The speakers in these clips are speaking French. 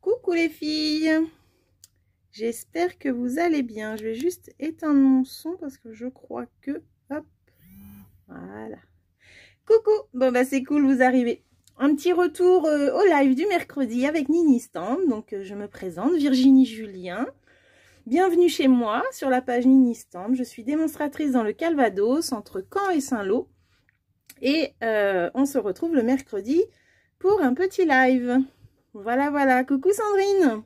Coucou les filles, j'espère que vous allez bien. Je vais juste éteindre mon son parce que je crois que... Hop, voilà. Coucou, bon bah c'est cool, vous arrivez. Un petit retour au live du mercredi avec Nini-Stand. Donc je me présente, Virginie Julien. Bienvenue chez moi sur la page Nini-Stand. Je suis démonstratrice dans le Calvados entre Caen et Saint-Lô. Et on se retrouve le mercredi pour un petit live. Voilà, coucou Sandrine.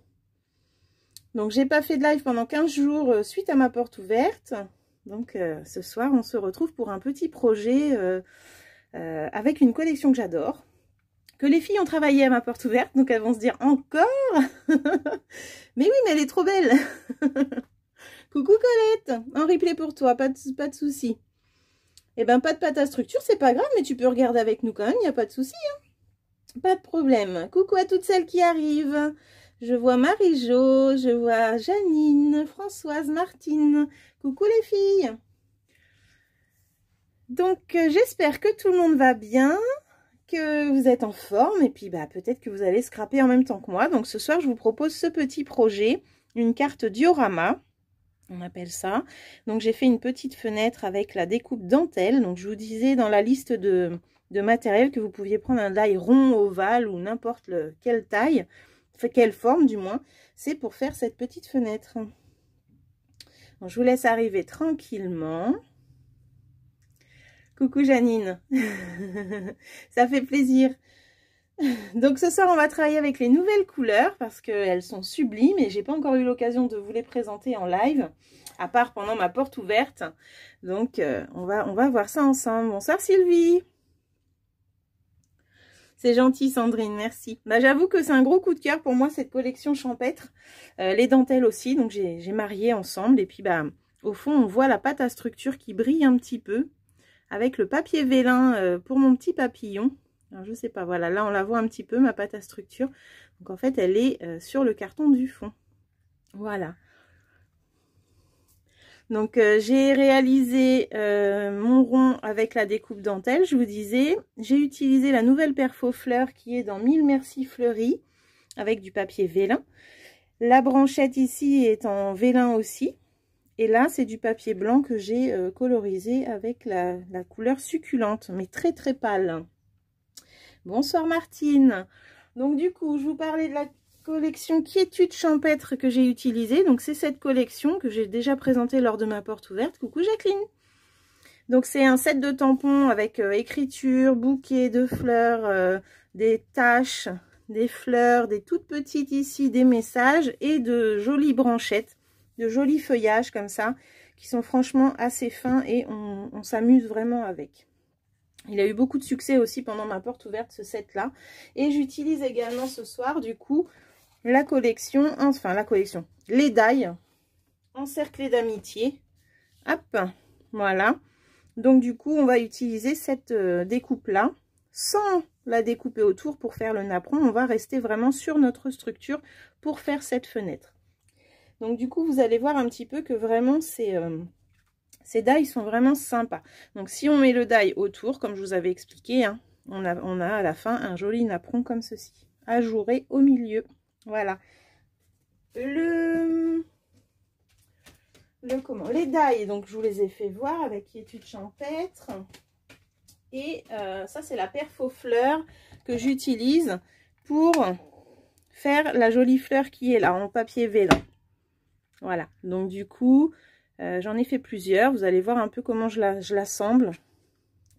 Donc j'ai pas fait de live pendant 15 jours suite à ma porte ouverte. Donc ce soir on se retrouve pour un petit projet avec une collection que j'adore. Que les filles ont travaillé à ma porte ouverte, donc elles vont se dire encore. Mais oui, mais elle est trop belle. Coucou Colette, un replay pour toi, pas de souci. Eh ben pas de pâte à structure, c'est pas grave, mais tu peux regarder avec nous quand même, il n'y a pas de souci. Hein. Pas de problème. Coucou à toutes celles qui arrivent. Je vois Marie-Jo, je vois Janine, Françoise, Martine. Coucou les filles. Donc j'espère que tout le monde va bien, que vous êtes en forme et puis bah peut-être que vous allez scraper en même temps que moi. Donc ce soir je vous propose ce petit projet, une carte diorama. On appelle ça. Donc j'ai fait une petite fenêtre avec la découpe dentelle. Donc je vous disais dans la liste de matériel que vous pouviez prendre un die rond, ovale ou n'importe quelle taille, quelle forme du moins. C'est pour faire cette petite fenêtre. Donc, je vous laisse arriver tranquillement. Coucou Janine. Ça fait plaisir. Donc ce soir on va travailler avec les nouvelles couleurs parce qu'elles sont sublimes et j'ai pas encore eu l'occasion de vous les présenter en live à part pendant ma porte ouverte. Donc on va voir ça ensemble. Bonsoir Sylvie. C'est gentil Sandrine, merci. Bah, j'avoue que c'est un gros coup de cœur pour moi cette collection champêtre. Les dentelles aussi, donc j'ai marié ensemble et puis bah au fond on voit la pâte à structure qui brille un petit peu avec le papier vélin pour mon petit papillon. Alors, je sais pas, voilà, là on la voit un petit peu, ma pâte à structure. Donc en fait, elle est sur le carton du fond. Voilà. Donc j'ai réalisé mon rond avec la découpe dentelle, je vous disais. J'ai utilisé la nouvelle perfo fleur qui est dans Mille Merci Fleurie avec du papier vélin. La branchette ici est en vélin aussi. Et là, c'est du papier blanc que j'ai colorisé avec la couleur succulente, mais très très pâle. Bonsoir Martine. Donc du coup, je vous parlais de la collection Quiétude champêtre que j'ai utilisée. Donc c'est cette collection que j'ai déjà présentée lors de ma porte ouverte. Coucou Jacqueline. Donc c'est un set de tampons avec écriture, bouquet de fleurs, des taches, des fleurs, des toutes petites ici, des messages et de jolies branchettes, de jolis feuillages comme ça, qui sont franchement assez fins et on s'amuse vraiment avec. Il a eu beaucoup de succès aussi pendant ma porte ouverte, ce set-là. Et j'utilise également ce soir, du coup, la collection, enfin la collection, les die encerclés d'amitié. Hop, voilà. Donc du coup, on va utiliser cette découpe-là, sans la découper autour pour faire le napperon. On va rester vraiment sur notre structure pour faire cette fenêtre. Donc du coup, vous allez voir un petit peu que vraiment, ces dies sont vraiment sympas. Donc si on met le die autour, comme je vous avais expliqué, hein, on a à la fin un joli napperon comme ceci, ajouré au milieu. Voilà. Les dies, donc je vous les ai fait voir avec Quiétude champêtre. Et ça c'est la perfo fleur que j'utilise pour faire la jolie fleur qui est là en papier vélin. Voilà, donc du coup... j'en ai fait plusieurs, vous allez voir un peu comment je l'assemble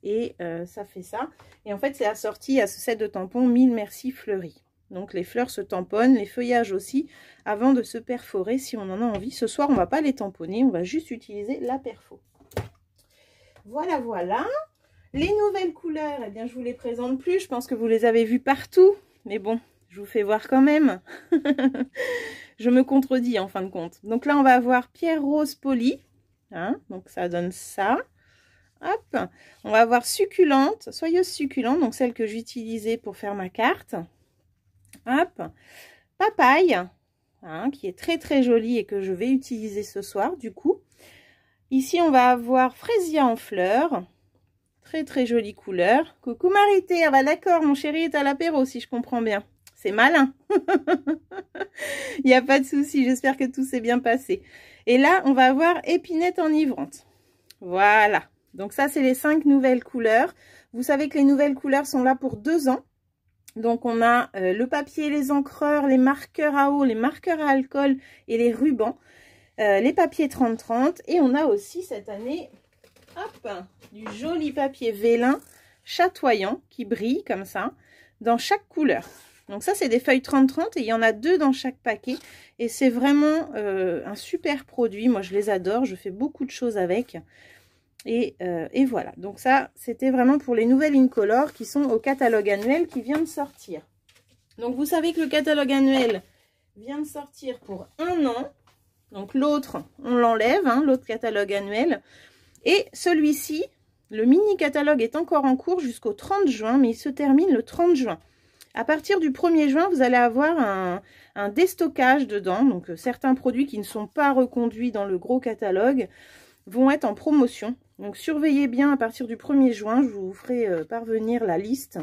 et ça fait ça. Et en fait c'est assorti à ce set de tampons Mille Merci Fleurie. Donc les fleurs se tamponnent, les feuillages aussi, avant de se perforer si on en a envie. Ce soir on va pas les tamponner, on va juste utiliser la perfo. Voilà, voilà. Les nouvelles couleurs, eh bien je vous les présente plus, je pense que vous les avez vues partout, mais bon, je vous fais voir quand même. Je me contredis en fin de compte. Donc là, on va avoir pierre rose polie. Hein, donc ça donne ça. Hop. On va avoir succulente, soyeuse succulente, donc celle que j'utilisais pour faire ma carte. Hop. Papaye, hein, qui est très très jolie et que je vais utiliser ce soir du coup. Ici, on va avoir fraisia en fleurs. Très très jolie couleur. Coucou Marité, ah bah d'accord, mon chéri est à l'apéro si je comprends bien. C'est malin. Il n'y a pas de souci, j'espère que tout s'est bien passé. Et là, on va avoir épinette enivrante. Voilà. Donc ça, c'est les 5 nouvelles couleurs. Vous savez que les nouvelles couleurs sont là pour 2 ans. Donc on a le papier, les encreurs, les marqueurs à eau, les marqueurs à alcool et les rubans. Les papiers 30-30. Et on a aussi cette année, hop, du joli papier vélin chatoyant qui brille comme ça dans chaque couleur. Donc ça, c'est des feuilles 30-30 et il y en a 2 dans chaque paquet. Et c'est vraiment un super produit. Moi, je les adore. Je fais beaucoup de choses avec. Et voilà. Donc ça, c'était vraiment pour les nouvelles Incolor qui sont au catalogue annuel qui vient de sortir. Donc vous savez que le catalogue annuel vient de sortir pour 1 an. Donc l'autre, on l'enlève, hein, l'autre catalogue annuel. Et celui-ci, le mini catalogue est encore en cours jusqu'au 30 juin, mais il se termine le 30 juin. À partir du 1er juin, vous allez avoir un déstockage dedans. Donc, certains produits qui ne sont pas reconduits dans le gros catalogue vont être en promotion. Donc, surveillez bien à partir du 1er juin. Je vous ferai parvenir la liste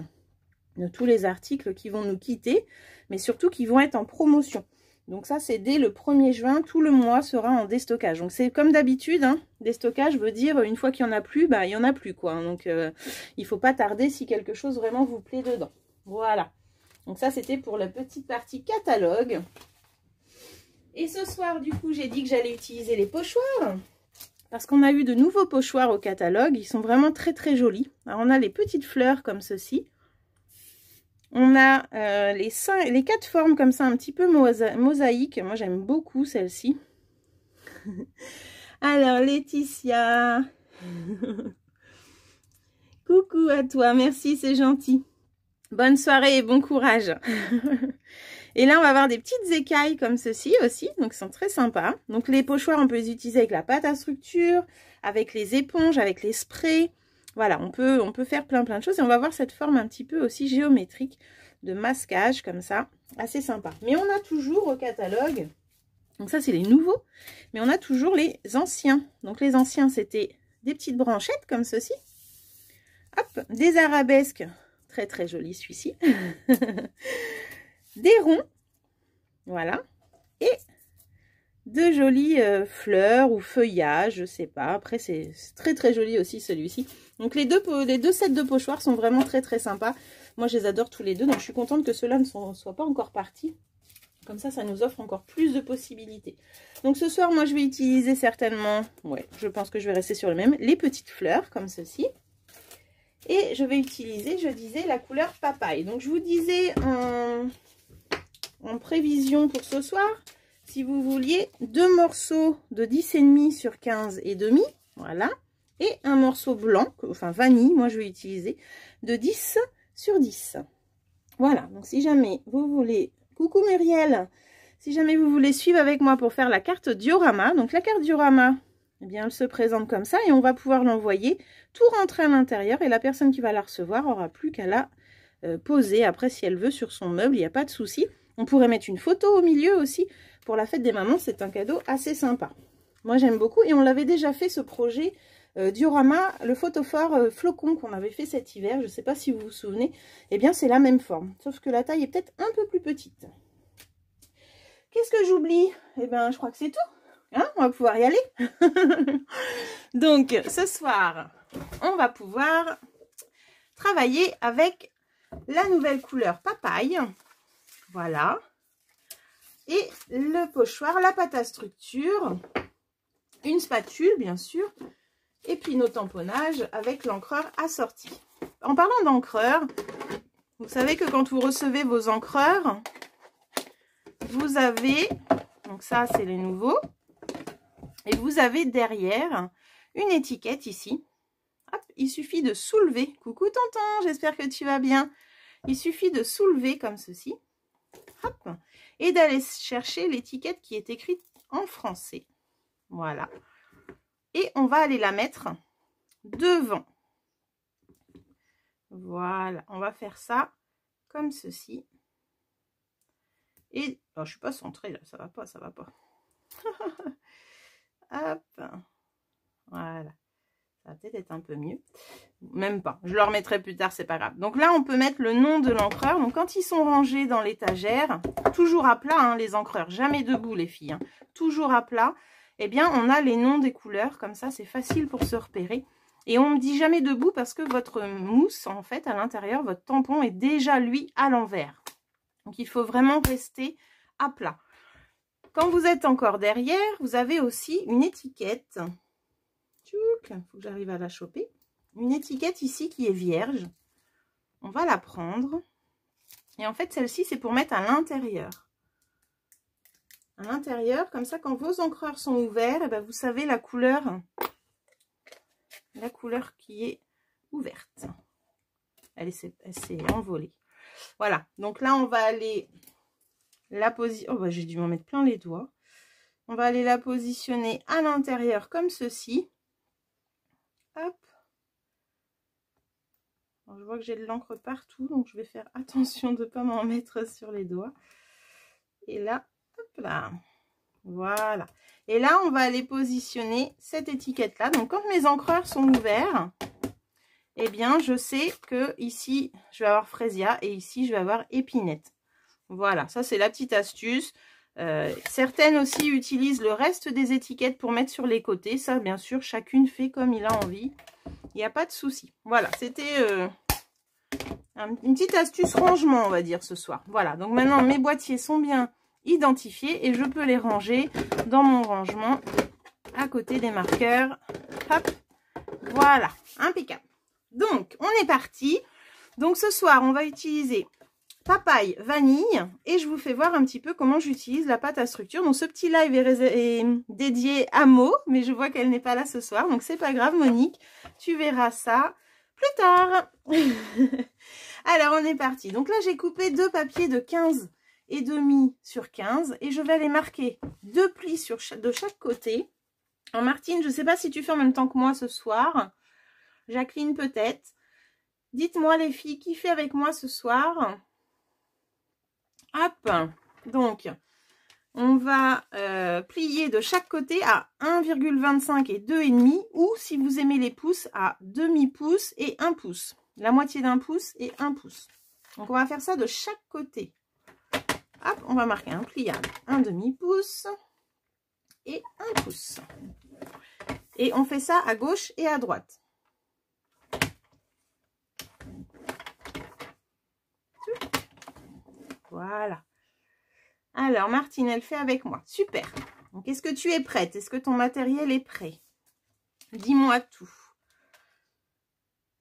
de tous les articles qui vont nous quitter, mais surtout qui vont être en promotion. Donc, ça, c'est dès le 1er juin. Tout le mois sera en déstockage. Donc, c'est comme d'habitude. Hein, déstockage veut dire une fois qu'il n'y en a plus, bah, il n'y en a plus, quoi. Donc, il ne faut pas tarder si quelque chose vraiment vous plaît dedans. Voilà. Donc ça, c'était pour la petite partie catalogue. Et ce soir, du coup, j'ai dit que j'allais utiliser les pochoirs. Parce qu'on a eu de nouveaux pochoirs au catalogue. Ils sont vraiment très, très jolis. Alors, on a les petites fleurs comme ceci. On a les 4 formes comme ça, un petit peu mosaïque. Moi, j'aime beaucoup celle-ci. Alors, Laetitia. Coucou à toi. Merci, c'est gentil. Bonne soirée et bon courage. Et là, on va avoir des petites écailles comme ceci aussi. Donc, ils sont très sympas. Donc, les pochoirs, on peut les utiliser avec la pâte à structure, avec les éponges, avec les sprays. Voilà, on peut faire plein de choses. Et on va voir cette forme un petit peu aussi géométrique de masquage comme ça. Assez sympa. Mais on a toujours au catalogue, donc ça, c'est les nouveaux. Mais on a toujours les anciens. Donc, les anciens, c'était des petites branchettes comme ceci. Hop, des arabesques. Très très joli celui-ci. Des ronds, voilà, et de jolies fleurs ou feuillages, je sais pas. Après, c'est très très joli aussi celui-ci. Donc les deux sets de pochoirs sont vraiment très très sympas. Moi, je les adore tous les deux, donc je suis contente que ceux-là ne soient pas encore partis. Comme ça nous offre encore plus de possibilités. Donc ce soir, moi, je vais utiliser certainement, ouais, je pense que je vais rester sur le même, les petites fleurs comme ceci. Et je vais utiliser, je disais, la couleur papaye. Donc, je vous disais en prévision pour ce soir, si vous vouliez, 2 morceaux de 10,5 sur 15,5. Voilà. Et un morceau blanc, enfin vanille, moi je vais utiliser, de 10 sur 10. Voilà. Donc, si jamais vous voulez... Coucou Muriel! Si jamais vous voulez suivre avec moi pour faire la carte diorama. Donc, la carte diorama... Eh bien, elle se présente comme ça et on va pouvoir l'envoyer, tout rentrer à l'intérieur et la personne qui va la recevoir aura plus qu'à la poser. Après, si elle veut sur son meuble, il n'y a pas de souci. On pourrait mettre une photo au milieu aussi. Pour la fête des mamans, c'est un cadeau assez sympa. Moi, j'aime beaucoup et on l'avait déjà fait ce projet diorama, le photophore flocon qu'on avait fait cet hiver. Je ne sais pas si vous vous souvenez. Eh bien, c'est la même forme, sauf que la taille est peut-être un peu plus petite. Qu'est-ce que j'oublie? Eh bien, je crois que c'est tout. Hein, on va pouvoir y aller. Donc, ce soir, on va pouvoir travailler avec la nouvelle couleur papaye. Voilà. Et le pochoir, la pâte à structure, une spatule, bien sûr, et puis nos tamponnages avec l'encreur assorti. En parlant d'encreur, vous savez que quand vous recevez vos encreurs, vous avez, donc ça, c'est les nouveaux. Et vous avez derrière une étiquette ici. Hop, il suffit de soulever. Coucou tonton, j'espère que tu vas bien. Il suffit de soulever comme ceci. Hop, et d'aller chercher l'étiquette qui est écrite en français. Voilà. Et on va aller la mettre devant. Voilà, on va faire ça comme ceci. Et oh, je suis pas centrée là, ça va pas, ça va pas. Hop, voilà, Ça va peut-être être un peu mieux. Même pas. Je le remettrai plus tard, c'est pas grave. Donc là, on peut mettre le nom de l'encreur. Donc quand ils sont rangés dans l'étagère, toujours à plat, hein, les encreurs. Jamais debout, les filles. Hein, toujours à plat. Eh bien, on a les noms des couleurs. Comme ça, c'est facile pour se repérer. Et on ne dit jamais debout parce que votre mousse, en fait, à l'intérieur, votre tampon est déjà, lui, à l'envers. Donc, il faut vraiment rester à plat. Quand vous êtes encore derrière, vous avez aussi une étiquette. Il faut que j'arrive à la choper. Une étiquette ici qui est vierge. On va la prendre. Et en fait, celle-ci, c'est pour mettre à l'intérieur. À l'intérieur, comme ça, quand vos encreurs sont ouverts, eh ben, vous savez la couleur qui est ouverte. Elle s'est envolée. Voilà. Donc là, on va aller la positionner. Oh, bah, j'ai dû m'en mettre plein les doigts. On va aller la positionner à l'intérieur comme ceci. Hop. Alors, je vois que j'ai de l'encre partout, donc je vais faire attention de ne pas m'en mettre sur les doigts. Et là, hop là. Voilà. Et là, on va aller positionner cette étiquette-là. Donc, quand mes encreurs sont ouverts, eh bien, je sais que ici, je vais avoir Fresia et ici, je vais avoir Épinette. Voilà, ça, c'est la petite astuce. Certaines aussi utilisent le reste des étiquettes pour mettre sur les côtés. Ça, bien sûr, chacune fait comme il a envie. Il n'y a pas de souci. Voilà, c'était une petite astuce rangement, on va dire, ce soir. Voilà, donc maintenant, mes boîtiers sont bien identifiés et je peux les ranger dans mon rangement à côté des marqueurs. Hop, voilà, impeccable. Donc, on est parti. Donc, ce soir, on va utiliser papaye vanille et je vous fais voir un petit peu comment j'utilise la pâte à structure. Donc ce petit live est dédié à Mo, mais je vois qu'elle n'est pas là ce soir, donc c'est pas grave Monique, tu verras ça plus tard. Alors on est parti. Donc là j'ai coupé 2 papiers de 15,5 sur 15 et je vais les marquer 2 plis de chaque côté. Alors Martine, je sais pas si tu fais en même temps que moi ce soir. Jacqueline peut-être. Dites-moi les filles, qui fait avec moi ce soir? Hop, donc on va plier de chaque côté à 1,25 et 2,5 ou si vous aimez les pouces à demi-pouce et 1 pouce. La moitié d'1 pouce et 1 pouce. Donc on va faire ça de chaque côté. Hop, on va marquer un pliable, un demi-pouce et 1 pouce. Et on fait ça à gauche et à droite. Voilà. Alors, Martine, elle fait avec moi. Super. Donc, est-ce que tu es prête? Est-ce que ton matériel est prêt? Dis-moi tout.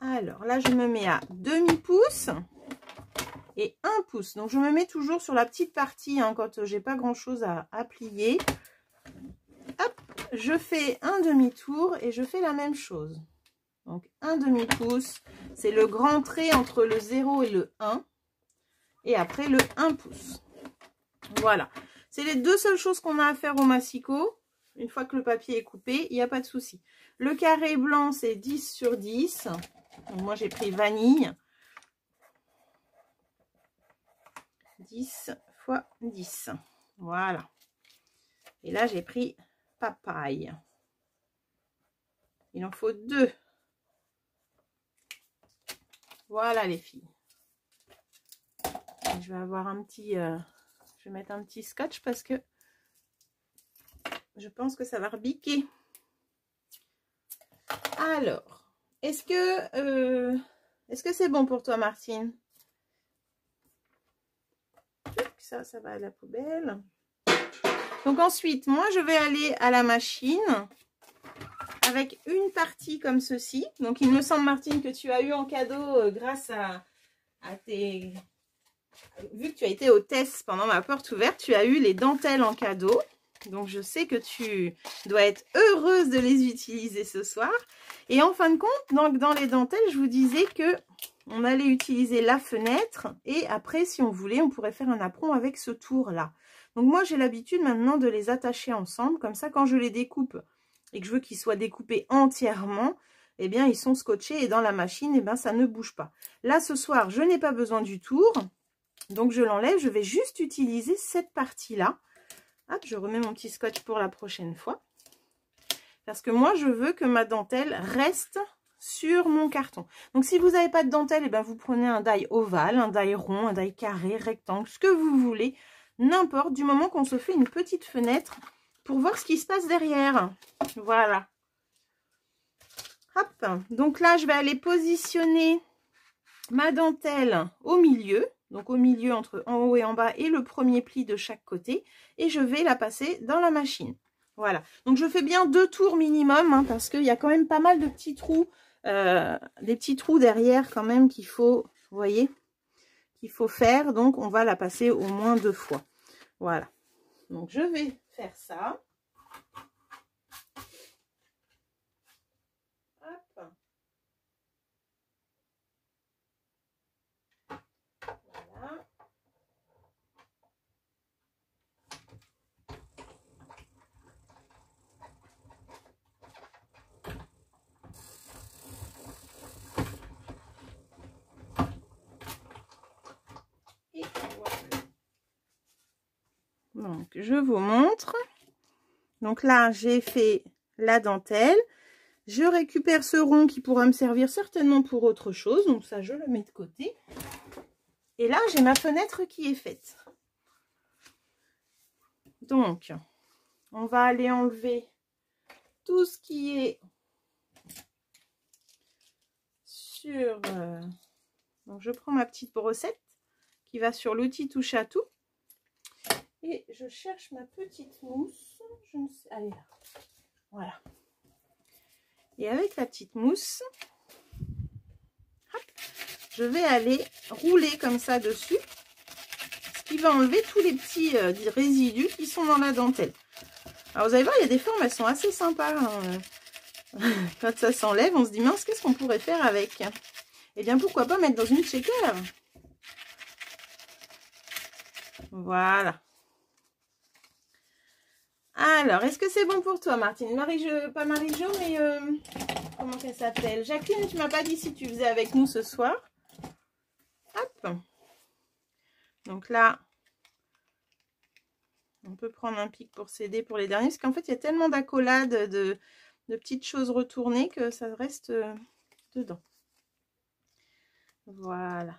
Alors, là, je me mets à demi-pouce et 1 pouce. Donc, je me mets toujours sur la petite partie hein, quand j'ai pas grand-chose à plier. Hop, je fais un demi-tour et je fais la même chose. Donc, un demi-pouce, c'est le grand trait entre le 0 et le 1. Et après le 1 pouce. Voilà. C'est les 2 seules choses qu'on a à faire au massicot. Une fois que le papier est coupé, il n'y a pas de souci. Le carré blanc, c'est 10 sur 10. Donc, moi, j'ai pris vanille. 10 fois 10. Voilà. Et là, j'ai pris papaye. Il en faut 2. Voilà, les filles. Je vais avoir un petit... je vais mettre un petit scotch parce que je pense que ça va rebiquer. Alors, est-ce que c'est bon pour toi, Martine? Ça va à la poubelle. Donc ensuite, moi, je vais aller à la machine avec une partie comme ceci. Donc, il me semble, Martine, que tu as eu en cadeau grâce à tes... Vu que tu as été hôtesse pendant ma porte ouverte, tu as eu les dentelles en cadeau. Donc, je sais que tu dois être heureuse de les utiliser ce soir. Et en fin de compte, donc, dans les dentelles, je vous disais que on allait utiliser la fenêtre. Et après, si on voulait, on pourrait faire un apron avec ce tour-là. Donc, moi, j'ai l'habitude maintenant de les attacher ensemble. Comme ça, quand je les découpe et que je veux qu'ils soient découpés entièrement, eh bien, ils sont scotchés. Et dans la machine, eh bien, ça ne bouge pas. Là, ce soir, je n'ai pas besoin du tour. Donc, je l'enlève. Je vais juste utiliser cette partie-là. Hop, je remets mon petit scotch pour la prochaine fois. Parce que moi, je veux que ma dentelle reste sur mon carton. Donc, si vous n'avez pas de dentelle, eh ben, vous prenez un die ovale, un die rond, un die carré, rectangle, ce que vous voulez. N'importe, du moment qu'on se fait une petite fenêtre pour voir ce qui se passe derrière. Voilà. Hop. Donc là, je vais aller positionner ma dentelle au milieu. Donc au milieu entre en haut et en bas et le premier pli de chaque côté. Et je vais la passer dans la machine. Voilà. Donc je fais bien 2 tours minimum hein, parce qu'il y a quand même pas mal de petits trous. Des petits trous derrière quand même qu'il faut, vous voyez, qu'il faut faire. Donc on va la passer au moins 2 fois. Voilà. Donc je vais faire ça. Hop. Voilà. Et voilà. Donc je vous montre. Donc là j'ai fait la dentelle. Je récupère ce rond qui pourra me servir certainement pour autre chose. Donc ça, je le mets de côté. Et là, j'ai ma fenêtre qui est faite. Donc, on va aller enlever tout ce qui est sur... Donc, je prends ma petite brossette qui va sur l'outil touche à tout. Et je cherche ma petite mousse. Je ne sais... Allez, là. Voilà. Et avec la petite mousse, hop, je vais aller rouler comme ça dessus, ce qui va enlever tous les petits résidus qui sont dans la dentelle. Alors vous allez voir, il y a des formes, elles sont assez sympas. Hein. Quand ça s'enlève, on se dit, mince, qu'est-ce qu'on pourrait faire avec? Eh bien, pourquoi pas mettre dans une shaker? Voilà. Alors, est-ce que c'est bon pour toi, Martine? Pas Marie-Jo, mais comment elle s'appelle? Jacqueline, tu m'as pas dit si tu faisais avec nous ce soir. Hop. Donc là, on peut prendre un pic pour s'aider pour les derniers. Parce qu'en fait, il y a tellement d'accolades, de petites choses retournées que ça reste dedans. Voilà.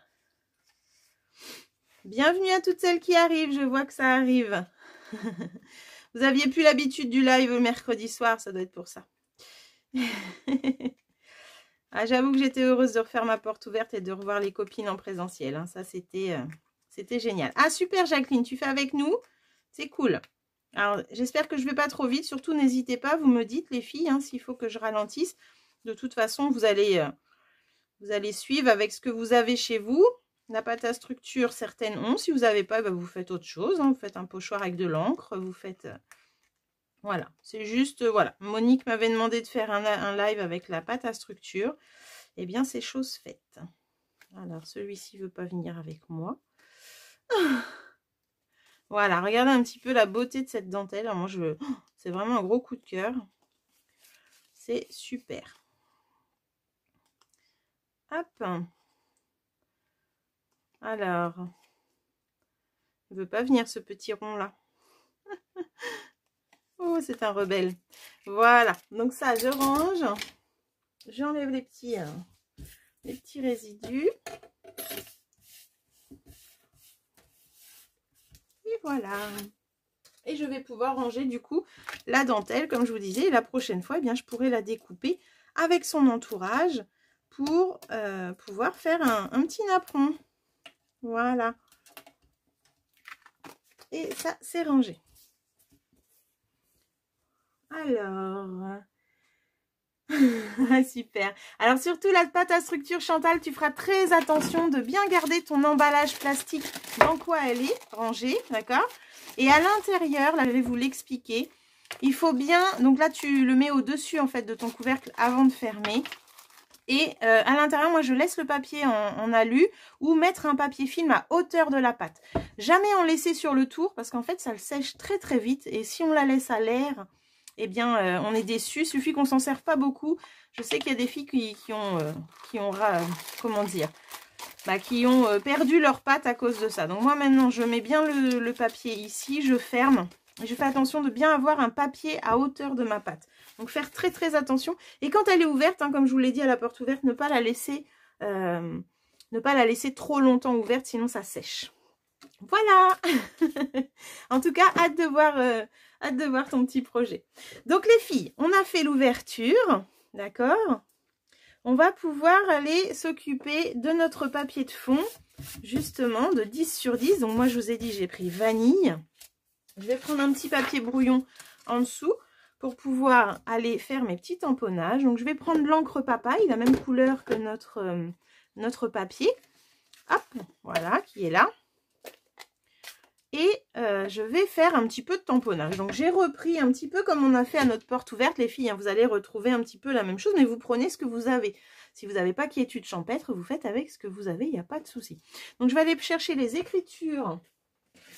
Bienvenue à toutes celles qui arrivent. Je vois que ça arrive. Vous aviez plus l'habitude du live le mercredi soir, ça doit être pour ça. Ah, j'avoue que j'étais heureuse de refaire ma porte ouverte et de revoir les copines en présentiel. Hein. Ça, c'était génial. Ah, super Jacqueline, tu fais avec nous? C'est cool. Alors, j'espère que je ne vais pas trop vite. Surtout, n'hésitez pas, vous me dites les filles, hein, s'il faut que je ralentisse. De toute façon, vous allez suivre avec ce que vous avez chez vous. La pâte à structure, certaines ont. Si vous n'avez pas, vous faites autre chose. Hein. Vous faites un pochoir avec de l'encre. Vous faites... voilà. C'est juste... voilà. Monique m'avait demandé de faire un live avec la pâte à structure. Eh bien, c'est chose faite. Alors, celui-ci ne veut pas venir avec moi. Voilà. Regardez un petit peu la beauté de cette dentelle. Alors, moi, c'est vraiment un gros coup de cœur. C'est super. Hop. Alors, il ne veut pas venir ce petit rond là. Oh, c'est un rebelle. Voilà, donc ça, je range. J'enlève les petits résidus. Et voilà. Et je vais pouvoir ranger du coup la dentelle, comme je vous disais. Et la prochaine fois, eh bien, je pourrai la découper avec son entourage pour pouvoir faire un petit napperon. Voilà. Et ça, c'est rangé. Alors... super. Alors surtout la pâte à structure, Chantal, tu feras très attention de bien garder ton emballage plastique dans quoi elle est rangée, d'accord? Et à l'intérieur, là je vais vous l'expliquer, il faut bien, donc là tu le mets au-dessus en fait de ton couvercle avant de fermer. Et à l'intérieur, moi je laisse le papier en alu ou mettre un papier film à hauteur de la pâte. Jamais en laisser sur le tour parce qu'en fait ça le sèche très très vite et si on la laisse à l'air, eh bien on est déçu. Il suffit qu'on s'en serve pas beaucoup. Je sais qu'il y a des filles qui ont perdu leur pâte à cause de ça. Donc moi maintenant je mets bien le papier ici, je ferme. Et je fais attention de bien avoir un papier à hauteur de ma pâte. Donc faire très très attention. Et quand elle est ouverte, hein, comme je vous l'ai dit à la porte ouverte, ne pas la laisser trop longtemps ouverte, sinon ça sèche. Voilà. En tout cas, hâte de voir ton petit projet. Donc les filles, on a fait l'ouverture, d'accord? On va pouvoir aller s'occuper de notre papier de fond, justement, de 10 sur 10. Donc moi, je vous ai dit, j'ai pris vanille. Je vais prendre un petit papier brouillon en dessous pour pouvoir aller faire mes petits tamponnages. Donc je vais prendre l'encre papaye, la même couleur que notre papier. Hop, voilà, qui est là. Et je vais faire un petit peu de tamponnage. Donc j'ai repris un petit peu comme on a fait à notre porte ouverte, les filles. Hein, vous allez retrouver un petit peu la même chose, mais vous prenez ce que vous avez. Si vous n'avez pas quiétude champêtre, vous faites avec ce que vous avez, il n'y a pas de souci. Donc je vais aller chercher les écritures.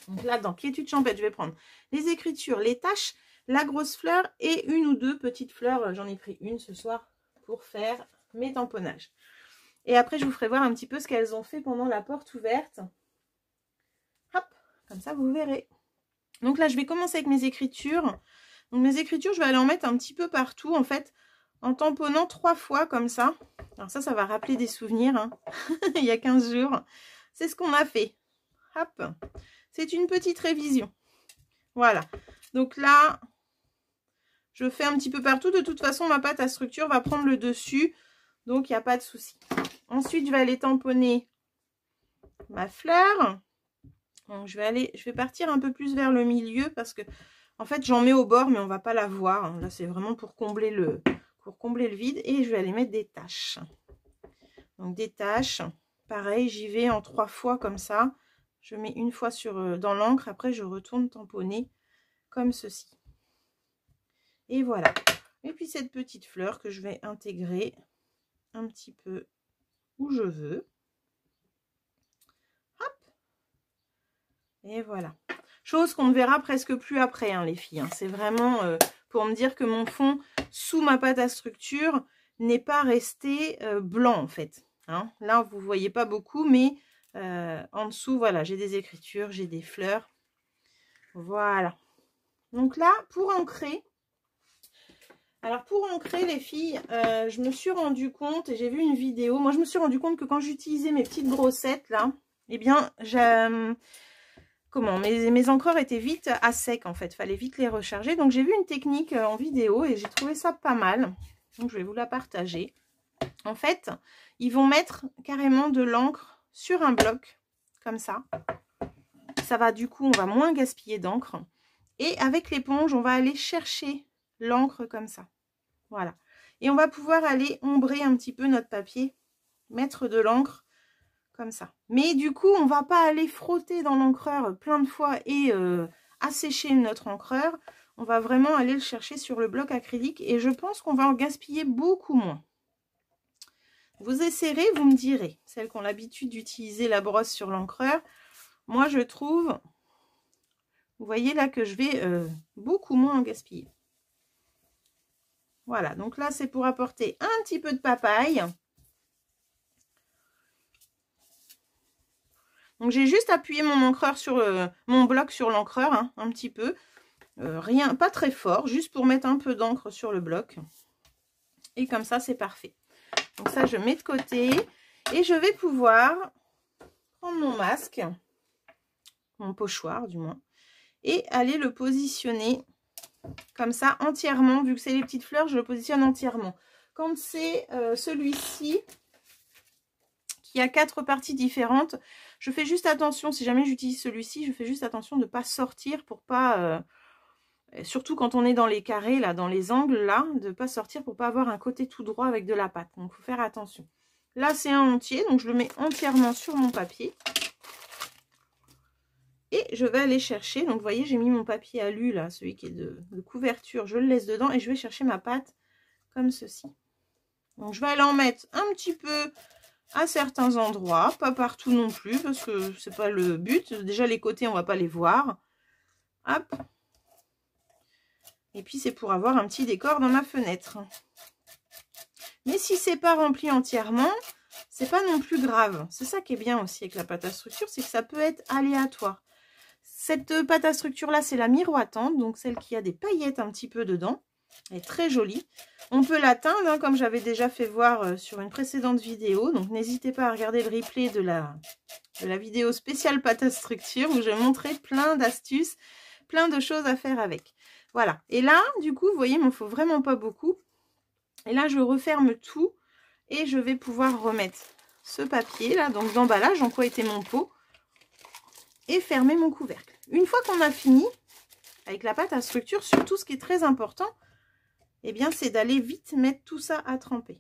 Donc là, dans quiétude champêtre, je vais prendre les écritures, les taches, la grosse fleur et une ou deux petites fleurs. J'en ai pris une ce soir pour faire mes tamponnages. Et après, je vous ferai voir un petit peu ce qu'elles ont fait pendant la porte ouverte. Hop, comme ça, vous verrez. Donc là, je vais commencer avec mes écritures. Donc mes écritures, je vais aller en mettre un petit peu partout, en fait, en tamponnant 3 fois comme ça. Alors ça va rappeler des souvenirs, hein. Il y a 15 jours. C'est ce qu'on a fait. Hop, c'est une petite révision. Voilà. Donc là, je fais un petit peu partout. De toute façon, ma pâte à structure va prendre le dessus. Donc, il n'y a pas de souci. Ensuite, je vais aller tamponner ma fleur. Donc, je vais partir un peu plus vers le milieu parce que, en fait, j'en mets au bord, mais on ne va pas la voir. Là, c'est vraiment pour combler le vide. Et je vais aller mettre des taches. Donc, des taches. Pareil, j'y vais en 3 fois comme ça. Je mets une fois dans l'encre. Après, je retourne tamponner comme ceci. Et voilà. Et puis, cette petite fleur que je vais intégrer un petit peu où je veux. Hop. Et voilà. Chose qu'on ne verra presque plus après, hein, les filles. Hein. C'est vraiment pour me dire que mon fond sous ma pâte à structure n'est pas resté blanc, en fait. Hein. Là, vous ne voyez pas beaucoup, mais en dessous, voilà, j'ai des écritures, j'ai des fleurs. Voilà. Donc là, pour ancrer, les filles, je me suis rendu compte, et j'ai vu une vidéo, moi je me suis rendu compte que quand j'utilisais mes petites brossettes là, eh bien, mes encreurs étaient vite à sec en fait, fallait vite les recharger. Donc j'ai vu une technique en vidéo et j'ai trouvé ça pas mal. Donc je vais vous la partager. En fait, ils vont mettre carrément de l'encre sur un bloc, comme ça. Ça va, du coup, on va moins gaspiller d'encre. Et avec l'éponge, on va aller chercher l'encre comme ça. Voilà. Et on va pouvoir aller ombrer un petit peu notre papier, mettre de l'encre comme ça. Mais du coup, on ne va pas aller frotter dans l'encreur plein de fois et assécher notre encreur. On va vraiment aller le chercher sur le bloc acrylique et je pense qu'on va en gaspiller beaucoup moins. Vous essayerez, vous me direz. Celles qui ont l'habitude d'utiliser la brosse sur l'encreur, moi je trouve, vous voyez là que je vais beaucoup moins en gaspiller. Voilà, donc là c'est pour apporter un petit peu de papaye. Donc j'ai juste appuyé mon encreur sur mon bloc sur l'encreur, hein, un petit peu. Rien, pas très fort, juste pour mettre un peu d'encre sur le bloc. Et comme ça, c'est parfait. Donc ça, je mets de côté. Et je vais pouvoir prendre mon masque, mon pochoir du moins, et aller le positionner comme ça entièrement. Vu que c'est les petites fleurs, je le positionne entièrement. Quand c'est celui-ci, qui a 4 parties différentes, je fais juste attention, si jamais j'utilise celui-ci, je fais juste attention de ne pas sortir pour pas... surtout quand on est dans les carrés, là, dans les angles, là, de ne pas sortir pour pas avoir un côté tout droit avec de la pâte. Donc, il faut faire attention. Là, c'est un entier, donc je le mets entièrement sur mon papier. Et je vais aller chercher, donc vous voyez, j'ai mis mon papier alu, là, celui qui est de couverture, je le laisse dedans et je vais chercher ma pâte comme ceci. Donc, je vais aller en mettre un petit peu à certains endroits, pas partout non plus, parce que c'est pas le but. Déjà, les côtés, on va pas les voir. Hop. Et puis, c'est pour avoir un petit décor dans ma fenêtre. Mais si c'est pas rempli entièrement, c'est pas non plus grave. C'est ça qui est bien aussi avec la pâte à structure, c'est que ça peut être aléatoire. Cette pâte à structure là, c'est la miroitante, donc celle qui a des paillettes un petit peu dedans. Elle est très jolie. On peut l'atteindre, hein, comme j'avais déjà fait voir sur une précédente vidéo. Donc, n'hésitez pas à regarder le replay de la vidéo spéciale pâte à structure où je montrais plein d'astuces, plein de choses à faire avec. Voilà. Et là, du coup, vous voyez, il m'en faut vraiment pas beaucoup. Et là, je referme tout et je vais pouvoir remettre ce papier là, donc d'emballage, en quoi était mon pot, et fermer mon couvercle. Une fois qu'on a fini avec la pâte à structure, surtout ce qui est très important, eh bien, c'est d'aller vite mettre tout ça à tremper.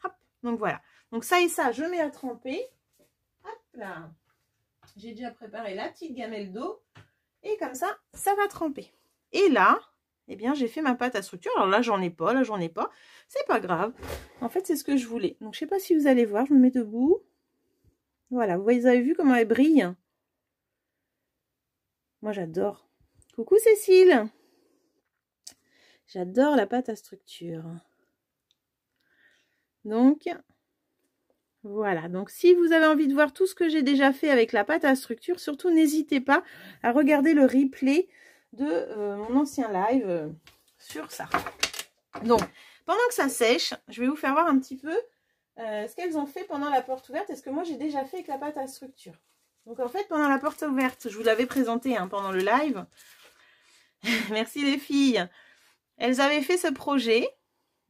Hop, donc voilà. Donc ça et ça, je mets à tremper. Hop là. J'ai déjà préparé la petite gamelle d'eau. Et comme ça, ça va tremper. Et là, eh bien, j'ai fait ma pâte à structure. Alors là, j'en ai pas, là, j'en ai pas. C'est pas grave. En fait, c'est ce que je voulais. Donc, je sais pas si vous allez voir. Je me mets debout. Voilà, vous avez vu comment elle brille? Moi, j'adore. Coucou Cécile. J'adore la pâte à structure. Donc, voilà. Donc, si vous avez envie de voir tout ce que j'ai déjà fait avec la pâte à structure, surtout n'hésitez pas à regarder le replay de mon ancien live sur ça. Donc, pendant que ça sèche, je vais vous faire voir un petit peu ce qu'elles ont fait pendant la porte ouverte et ce que moi j'ai déjà fait avec la pâte à structure. Donc, en fait, pendant la porte ouverte, je vous l'avais présenté hein, pendant le live. Merci les filles. Elles avaient fait ce projet.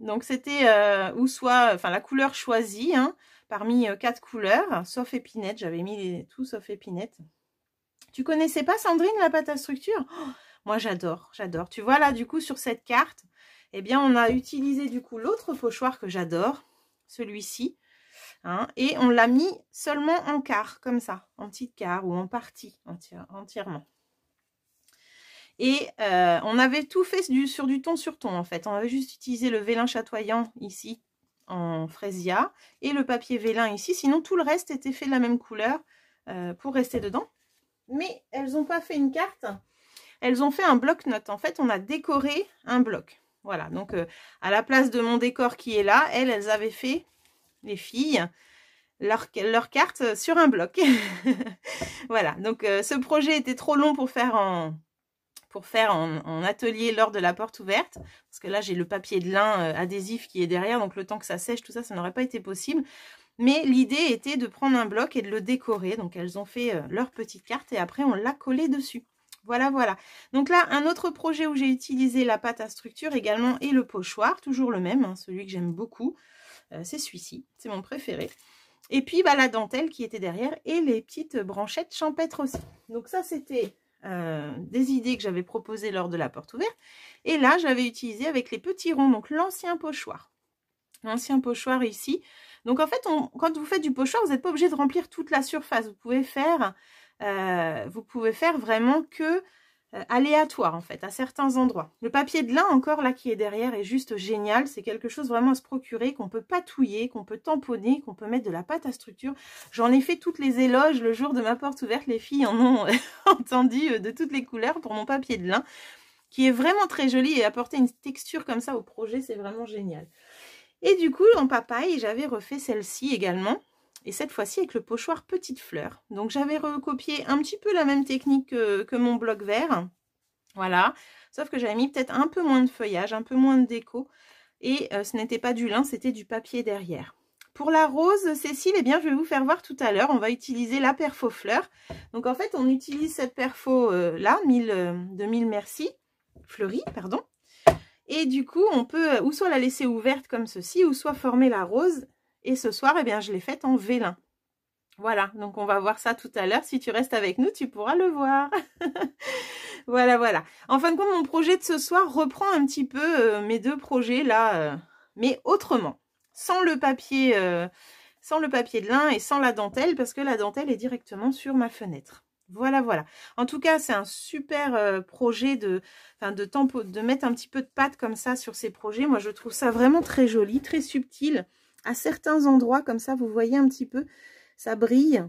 Donc, c'était ou soit, enfin, la couleur choisie, hein, parmi 4 couleurs, sauf épinette. J'avais mis tout sauf épinette. Tu connaissais pas, Sandrine, la pâte à structure? Oh, moi, j'adore, j'adore. Tu vois, là, du coup, sur cette carte, eh bien, on a utilisé, du coup, l'autre pochoir que j'adore, celui-ci, hein, et on l'a mis seulement en quart, comme ça, en petite quart ou en partie, entièrement. Et on avait tout fait sur du ton sur ton, en fait. On avait juste utilisé le vélin chatoyant, ici, en frésia, et le papier vélin, ici. Sinon, tout le reste était fait de la même couleur pour rester dedans. Mais elles n'ont pas fait une carte, elles ont fait un bloc-notes. En fait, on a décoré un bloc. Voilà, donc à la place de mon décor qui est là, elles avaient fait, les filles, leur carte sur un bloc. Voilà, donc ce projet était trop long pour faire en atelier lors de la porte ouverte. Parce que là, j'ai le papier de lin adhésif qui est derrière, donc le temps que ça sèche, tout ça, ça n'aurait pas été possible. Mais l'idée était de prendre un bloc et de le décorer. Donc, elles ont fait leur petite carte et après, on l'a collé dessus. Voilà, voilà. Donc là, un autre projet où j'ai utilisé la pâte à structure également et le pochoir. Toujours le même, hein, celui que j'aime beaucoup. C'est celui-ci, c'est mon préféré. Et puis, bah, la dentelle qui était derrière et les petites branchettes champêtres aussi. Donc ça, c'était des idées que j'avais proposées lors de la porte ouverte. Et là, j'avais utilisé avec les petits ronds, donc l'ancien pochoir. L'ancien pochoir ici. Donc en fait, quand vous faites du pochoir, vous n'êtes pas obligé de remplir toute la surface. Vous pouvez faire vraiment que aléatoire en fait, à certains endroits. Le papier de lin encore là qui est derrière est juste génial. C'est quelque chose vraiment à se procurer, qu'on peut patouiller, qu'on peut tamponner, qu'on peut mettre de la pâte à structure. J'en ai fait toutes les éloges le jour de ma porte ouverte. Les filles en ont entendu de toutes les couleurs pour mon papier de lin, qui est vraiment très joli et apporter une texture comme ça au projet, c'est vraiment génial. Et du coup, en papaye, j'avais refait celle-ci également. Et cette fois-ci avec le pochoir petite fleur. Donc, j'avais recopié un petit peu la même technique que mon bloc vert. Voilà. Sauf que j'avais mis peut-être un peu moins de feuillage, un peu moins de déco. Et ce n'était pas du lin, c'était du papier derrière. Pour la rose, Cécile, eh bien, je vais vous faire voir tout à l'heure. On va utiliser la perfo fleur. Donc, en fait, on utilise cette perfo là, de 1000 merci, fleurie, pardon. Et du coup, on peut ou soit la laisser ouverte comme ceci, ou soit former la rose. Et ce soir, eh bien, je l'ai faite en vélin. Voilà, donc on va voir ça tout à l'heure. Si tu restes avec nous, tu pourras le voir. Voilà, voilà. En fin de compte, mon projet de ce soir reprend un petit peu mes deux projets là, mais autrement. Sans le papier de lin et sans la dentelle, parce que la dentelle est directement sur ma fenêtre. Voilà, voilà. En tout cas, c'est un super projet de mettre un petit peu de pâte comme ça sur ces projets. Moi, je trouve ça vraiment très joli, très subtil. À certains endroits, comme ça, vous voyez un petit peu, ça brille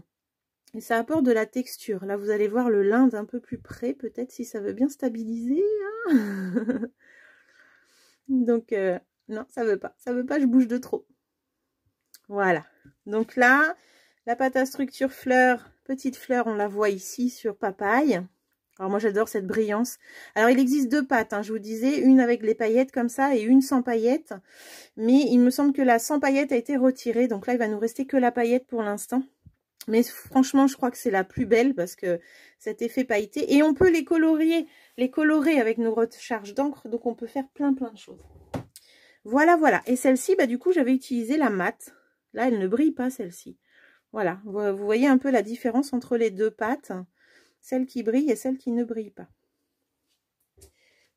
et ça apporte de la texture. Là, vous allez voir le lin d'un peu plus près, peut-être si ça veut bien stabiliser. Hein. Donc, non, ça veut pas, je bouge de trop. Voilà. Donc là, la pâte à structure fleur, petite fleur, on la voit ici sur papaye. Alors moi j'adore cette brillance. Alors il existe deux pâtes, hein, je vous disais, une avec les paillettes comme ça et une sans paillettes. Mais il me semble que la sans paillettes a été retirée, donc là il va nous rester que la paillette pour l'instant. Mais franchement je crois que c'est la plus belle parce que cet effet pailleté. Et on peut les colorer avec nos recharges d'encre, donc on peut faire plein de choses. Voilà, voilà. Et celle-ci, bah du coup j'avais utilisé la mat. Là elle ne brille pas celle-ci. Voilà, vous voyez un peu la différence entre les deux pâtes. Celle qui brille et celle qui ne brille pas.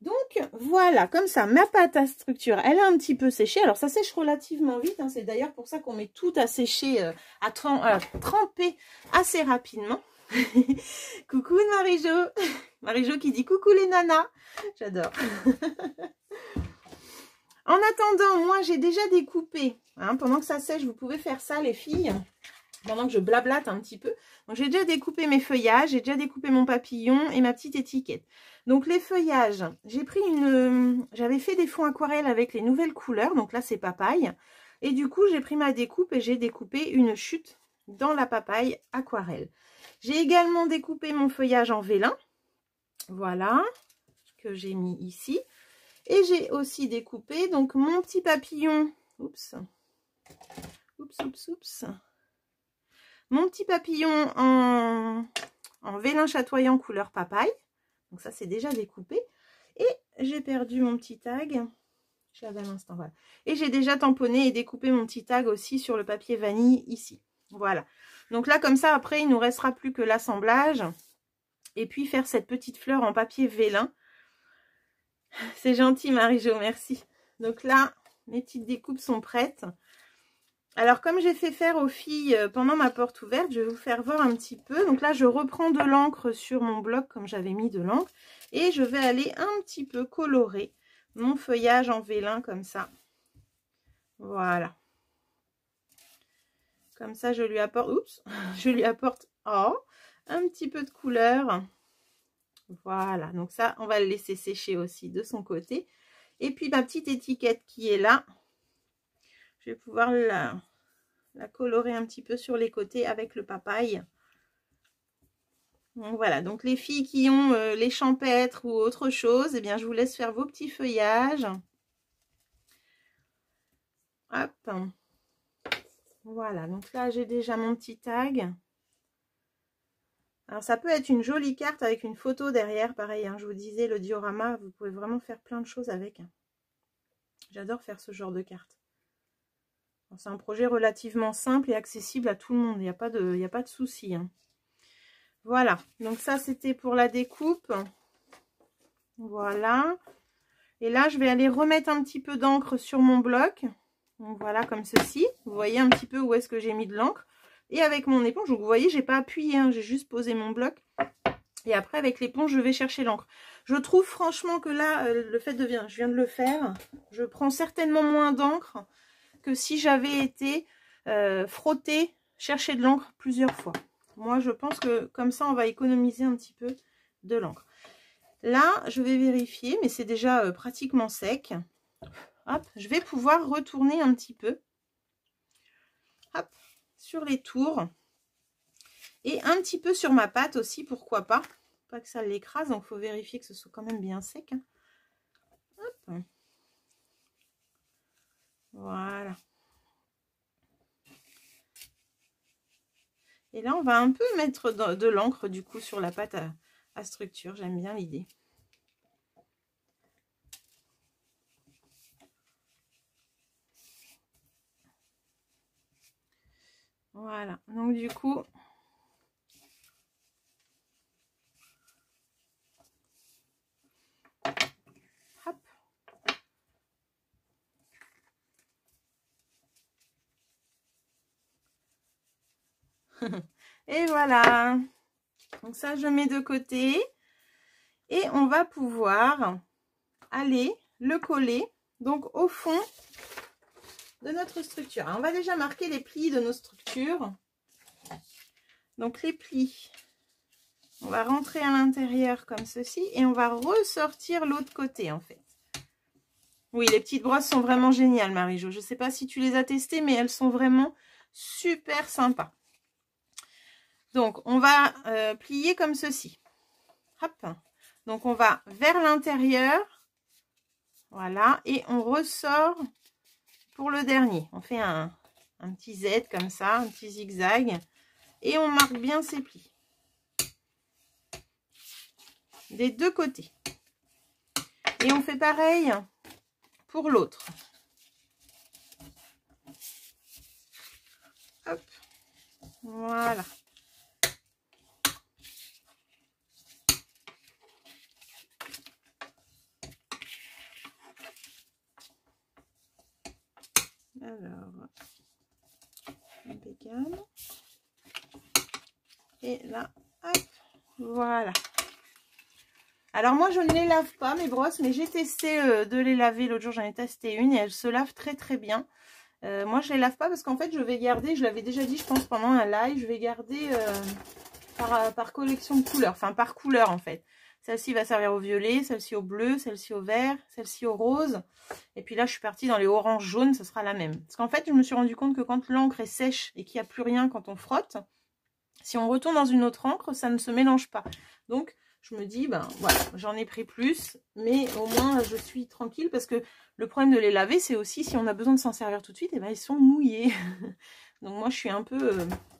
Donc voilà, comme ça, ma pâte à structure, elle a un petit peu séché. Alors ça sèche relativement vite, hein. C'est d'ailleurs pour ça qu'on met tout à sécher, à tremper assez rapidement. Coucou Marie-Jo. Marie-Jo qui dit coucou les nanas. J'adore. En attendant, moi j'ai déjà découpé, hein, pendant que ça sèche, vous pouvez faire ça les filles. Pendant que je blablate un petit peu. Donc j'ai déjà découpé mes feuillages, j'ai déjà découpé mon papillon et ma petite étiquette. Donc les feuillages, j'ai pris j'avais fait des fonds aquarelles avec les nouvelles couleurs, donc là c'est papaye. Et du coup j'ai pris ma découpe et j'ai découpé une chute dans la papaye aquarelle. J'ai également découpé mon feuillage en vélin, voilà, que j'ai mis ici. Et j'ai aussi découpé donc mon petit papillon, oups, mon petit papillon en vélin chatoyant couleur papaye. Donc ça c'est déjà découpé. Et j'ai perdu mon petit tag. Je l'avais à l'instant, voilà. Et j'ai déjà tamponné et découpé mon petit tag aussi sur le papier vanille ici. Voilà. Donc là comme ça après il nous restera plus que l'assemblage. Et puis faire cette petite fleur en papier vélin. C'est gentil Marie-Jo, merci. Donc là mes petites découpes sont prêtes. Alors, comme j'ai fait faire aux filles pendant ma porte ouverte, je vais vous faire voir un petit peu. Donc là, je reprends de l'encre sur mon bloc, comme j'avais mis de l'encre. Et je vais aller un petit peu colorer mon feuillage en vélin, comme ça. Voilà. Comme ça, je lui apporte, un petit peu de couleur. Voilà, donc ça, on va le laisser sécher aussi de son côté. Et puis, ma petite étiquette qui est là. Je vais pouvoir la colorer un petit peu sur les côtés avec le papaye. Donc voilà, donc les filles qui ont les champêtres ou autre chose, eh bien je vous laisse faire vos petits feuillages. Hop. Voilà, donc là j'ai déjà mon petit tag. Alors ça peut être une jolie carte avec une photo derrière, pareil, hein, je vous disais le diorama, vous pouvez vraiment faire plein de choses avec. J'adore faire ce genre de carte. C'est un projet relativement simple et accessible à tout le monde. Il n'y a pas de souci. Hein. Voilà. Donc ça, c'était pour la découpe. Voilà. Et là, je vais aller remettre un petit peu d'encre sur mon bloc. Donc voilà, comme ceci. Vous voyez un petit peu où est-ce que j'ai mis de l'encre. Et avec mon éponge, vous voyez, j'ai pas appuyé. Hein, j'ai juste posé mon bloc. Et après, avec l'éponge, je vais chercher l'encre. Je trouve franchement que là, le fait de je viens de le faire. Je prends certainement moins d'encre que si j'avais été frotter, chercher de l'encre plusieurs fois. Moi, je pense que comme ça, on va économiser un petit peu de l'encre. Là, je vais vérifier, mais c'est déjà pratiquement sec. Hop, je vais pouvoir retourner un petit peu. Hop, sur les tours. Et un petit peu sur ma pâte aussi, pourquoi pas. Pas que ça l'écrase, donc il faut vérifier que ce soit quand même bien sec. Hein. Hop. Voilà. Et là, on va un peu mettre de l'encre du coup sur la pâte à structure. J'aime bien l'idée. Voilà. Donc du coup, hop. Et voilà. Donc ça, je mets de côté. Et on va pouvoir aller le coller donc au fond de notre structure. Alors, on va déjà marquer les plis de nos structures. Donc les plis, on va rentrer à l'intérieur comme ceci et on va ressortir l'autre côté en fait. Oui, les petites brosses sont vraiment géniales, Marie-Jo. Je ne sais pas si tu les as testées, mais elles sont vraiment super sympas. Donc, on va plier comme ceci. Hop. Donc on va vers l'intérieur. Voilà. Et on ressort pour le dernier. On fait un petit Z comme ça, un petit zigzag. Et on marque bien ses plis. Des deux côtés. Et on fait pareil pour l'autre. Hop. Voilà. Alors, impeccable. Et là, hop, voilà. Alors moi je ne les lave pas mes brosses, mais j'ai testé de les laver. L'autre jour j'en ai testé une et elles se lavent très très bien. Moi je les lave pas parce qu'en fait je vais garder, je l'avais déjà dit je pense pendant un live, je vais garder par collection de couleurs, enfin par couleur en fait. Celle-ci va servir au violet, celle-ci au bleu, celle-ci au vert, celle-ci au rose. Et puis là je suis partie dans les oranges jaunes, ce sera la même. Parce qu'en fait je me suis rendu compte que quand l'encre est sèche et qu'il n'y a plus rien quand on frotte, si on retourne dans une autre encre, ça ne se mélange pas. Donc je me dis, ben voilà, j'en ai pris plus, mais au moins je suis tranquille parce que le problème de les laver, c'est aussi si on a besoin de s'en servir tout de suite, et ben ils sont mouillés. Donc moi je suis un peu,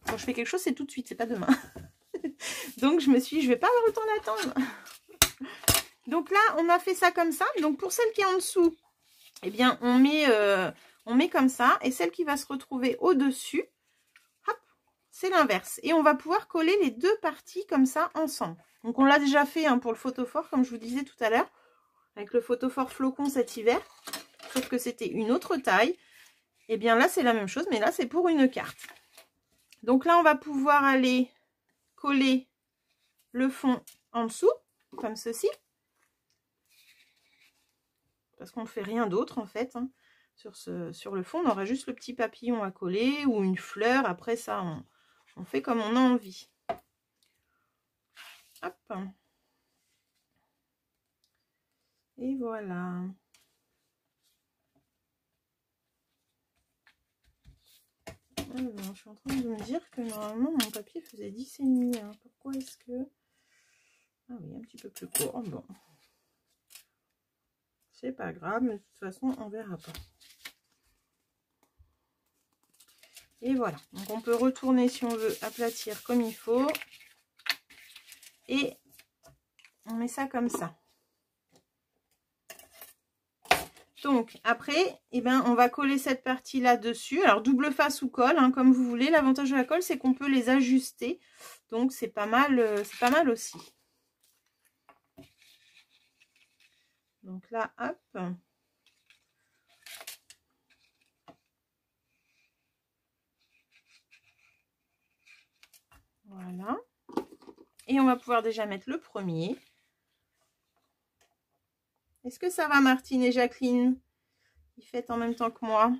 quand je fais quelque chose, c'est tout de suite, c'est pas demain. Donc je me suis dit, je vais pas avoir le temps d'attendre. Donc là, on a fait ça comme ça. Donc pour celle qui est en dessous, eh bien on met comme ça, et celle qui va se retrouver au-dessus, hop, c'est l'inverse. Et on va pouvoir coller les deux parties comme ça ensemble. Donc on l'a déjà fait hein, pour le photophore, comme je vous disais tout à l'heure, avec le photophore flocon cet hiver, sauf que c'était une autre taille. Et bien là, c'est la même chose, mais là, c'est pour une carte. Donc là, on va pouvoir aller coller le fond en dessous, comme ceci. Parce qu'on ne fait rien d'autre, en fait. Hein. Sur le fond, on aura juste le petit papillon à coller ou une fleur. Après ça, on fait comme on a envie. Hop. Et voilà. Alors, je suis en train de me dire que normalement mon papier faisait 10,5. Hein. Pourquoi est-ce que... Ah oui, un petit peu plus court. Bon. C'est pas grave, mais de toute façon, on verra pas. Et voilà. Donc on peut retourner si on veut aplatir comme il faut. Et on met ça comme ça. Donc après, eh ben, on va coller cette partie là dessus. Alors double face ou colle, hein, comme vous voulez. L'avantage de la colle, c'est qu'on peut les ajuster. Donc c'est pas mal aussi. Donc là, hop. Voilà. Et on va pouvoir déjà mettre le premier. Est-ce que ça va Martine et Jacqueline? Ils fêtent en même temps que moi.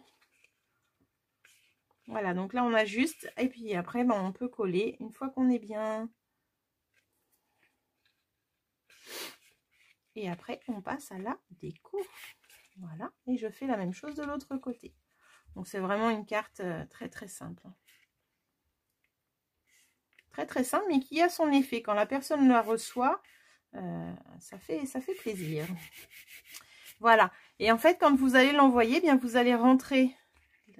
Voilà, donc là on ajuste. Et puis après, ben, on peut coller une fois qu'on est bien. Et après, on passe à la déco. Voilà, et je fais la même chose de l'autre côté. Donc c'est vraiment une carte très très simple. Très très simple, mais qui a son effet. Quand la personne la reçoit, ça fait plaisir. Voilà. Et en fait, quand vous allez l'envoyer, bien vous allez rentrer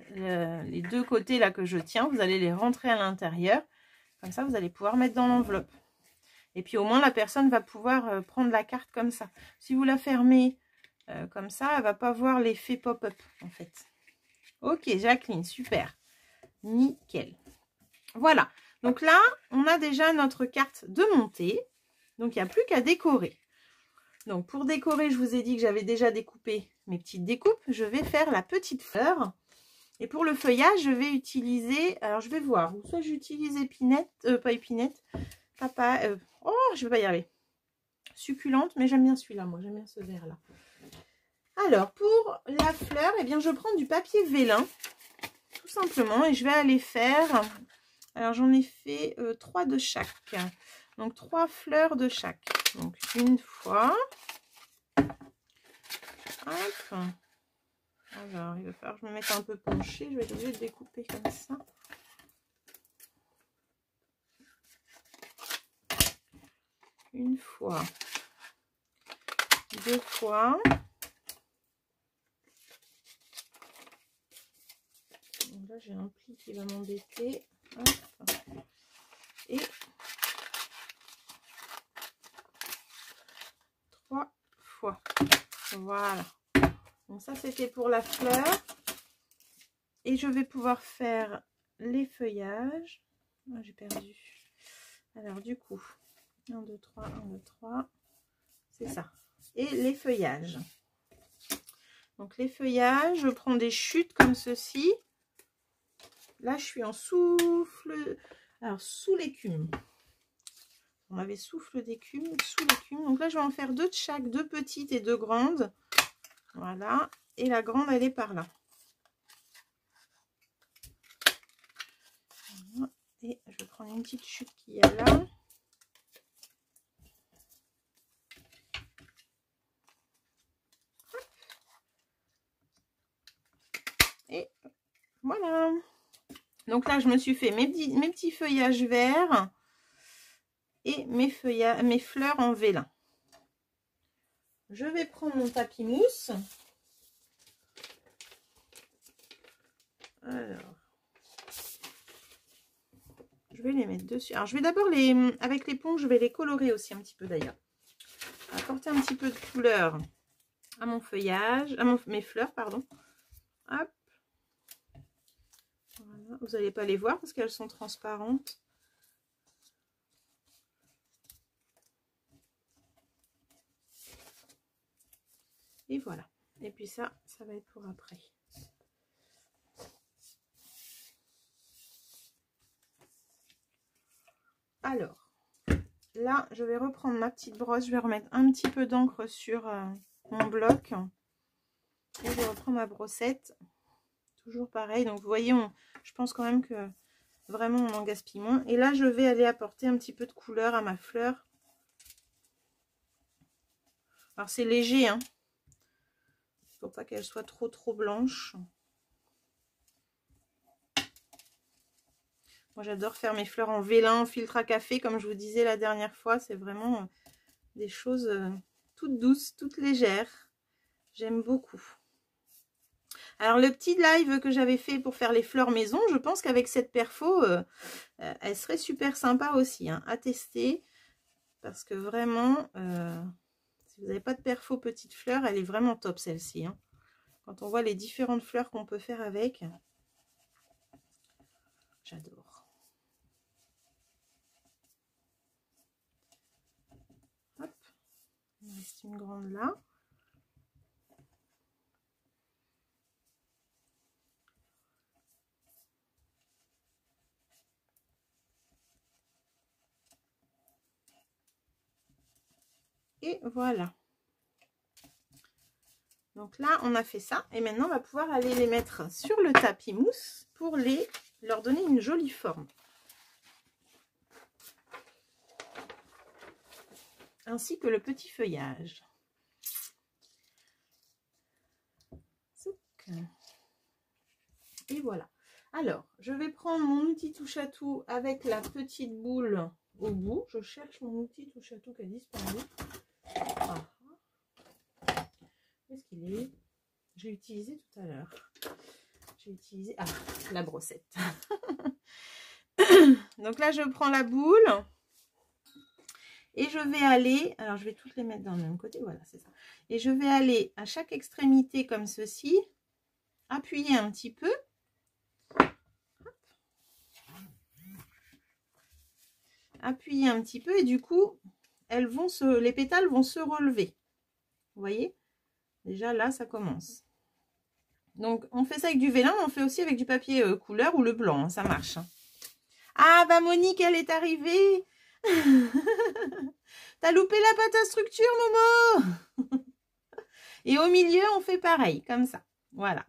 les deux côtés là que je tiens, vous allez les rentrer à l'intérieur. Comme ça, vous allez pouvoir mettre dans l'enveloppe. Et puis au moins, la personne va pouvoir prendre la carte comme ça. Si vous la fermez comme ça, elle va pas voir l'effet pop-up en fait. Ok, Jacqueline, super. Nickel. Voilà. Donc là, on a déjà notre carte de montée. Donc, il n'y a plus qu'à décorer. Donc, pour décorer, je vous ai dit que j'avais déjà découpé mes petites découpes. Je vais faire la petite fleur. Et pour le feuillage, je vais utiliser... Alors, je vais voir. Soit j'utilise épinette... pas épinette. Papa... oh, je vais pas y arriver. Succulente, mais j'aime bien celui-là, moi. J'aime bien ce vert-là. Alors, pour la fleur, eh bien, je prends du papier vélin. Tout simplement. Et je vais aller faire... Alors, j'en ai fait 3 de chaque. Donc, 3 fleurs de chaque. Donc, une fois. Hop. Alors, il va falloir que je me mette un peu penchée. Je vais être obligée de découper comme ça. une fois, deux fois. Donc là, j'ai un pli qui va m'embêter. Et 3 fois. Voilà. Donc ça, c'était pour la fleur. Et je vais pouvoir faire les feuillages. Ah, j'ai perdu. Alors, du coup, 1, 2, 3, 1, 2, 3. C'est ça. Et les feuillages. Donc, les feuillages, je prends des chutes comme ceci. Là, je suis en souffle. Alors, sous l'écume. On avait souffle d'écume, sous l'écume. Donc là, je vais en faire deux de chaque, deux petites et deux grandes. Voilà. Et la grande, elle est par là. Voilà. Et je vais prendre une petite chute qu'il y a là. Et voilà. Donc là, je me suis fait mes petits feuillages verts et mes fleurs en vélin. Je vais prendre mon tapis mousse. Alors, je vais les mettre dessus. Alors, je vais d'abord avec l'éponge, je vais les colorer aussi un petit peu d'ailleurs. Apporter un petit peu de couleur à mon feuillage, à mes fleurs, pardon. Hop. Voilà. Vous n'allez pas les voir parce qu'elles sont transparentes. Et voilà. Et puis ça va être pour après. Alors, là, je vais reprendre ma petite brosse. Je vais remettre un petit peu d'encre sur mon bloc. Et je reprends ma brossette. Toujours pareil. Donc, vous voyez, je pense quand même que vraiment, on en gaspille moins. Et là, je vais aller apporter un petit peu de couleur à ma fleur. Alors, c'est léger, hein. Faut pas qu'elle soit trop blanche. Moi, j'adore faire mes fleurs en vélin, en filtre à café, comme je vous disais la dernière fois. C'est vraiment des choses toutes douces, toutes légères. J'aime beaucoup. Alors, le petit live que j'avais fait pour faire les fleurs maison, je pense qu'avec cette perfo, elle serait super sympa aussi, hein, à tester. Parce que vraiment, si vous n'avez pas de perfo petite fleur, elle est vraiment top celle-ci, hein. Quand on voit les différentes fleurs qu'on peut faire avec, j'adore. Hop, il me reste une grande là. Et voilà. Donc là, on a fait ça. Et maintenant, on va pouvoir aller les mettre sur le tapis mousse pour leur donner une jolie forme. Ainsi que le petit feuillage. Et voilà. Alors, je vais prendre mon outil touche à tout avec la petite boule au bout. Je cherche mon outil touche à tout qui a disparu. Ah. Où est-ce qu'il est? J'ai utilisé tout à l'heure. J'ai utilisé la brossette. Donc là, je prends la boule et je vais aller. Alors, je vais toutes les mettre dans le même côté. Voilà, c'est ça. Et je vais aller à chaque extrémité comme ceci, appuyer un petit peu. Appuyer un petit peu et du coup, les pétales vont se relever. Vous voyez? Déjà là, ça commence. Donc, on fait ça avec du vélin, mais on fait aussi avec du papier couleur ou le blanc, hein, ça marche. Ah, bah Monique, elle est arrivée. T'as loupé la pâte à structure, Momo. Et au milieu, on fait pareil, comme ça. Voilà.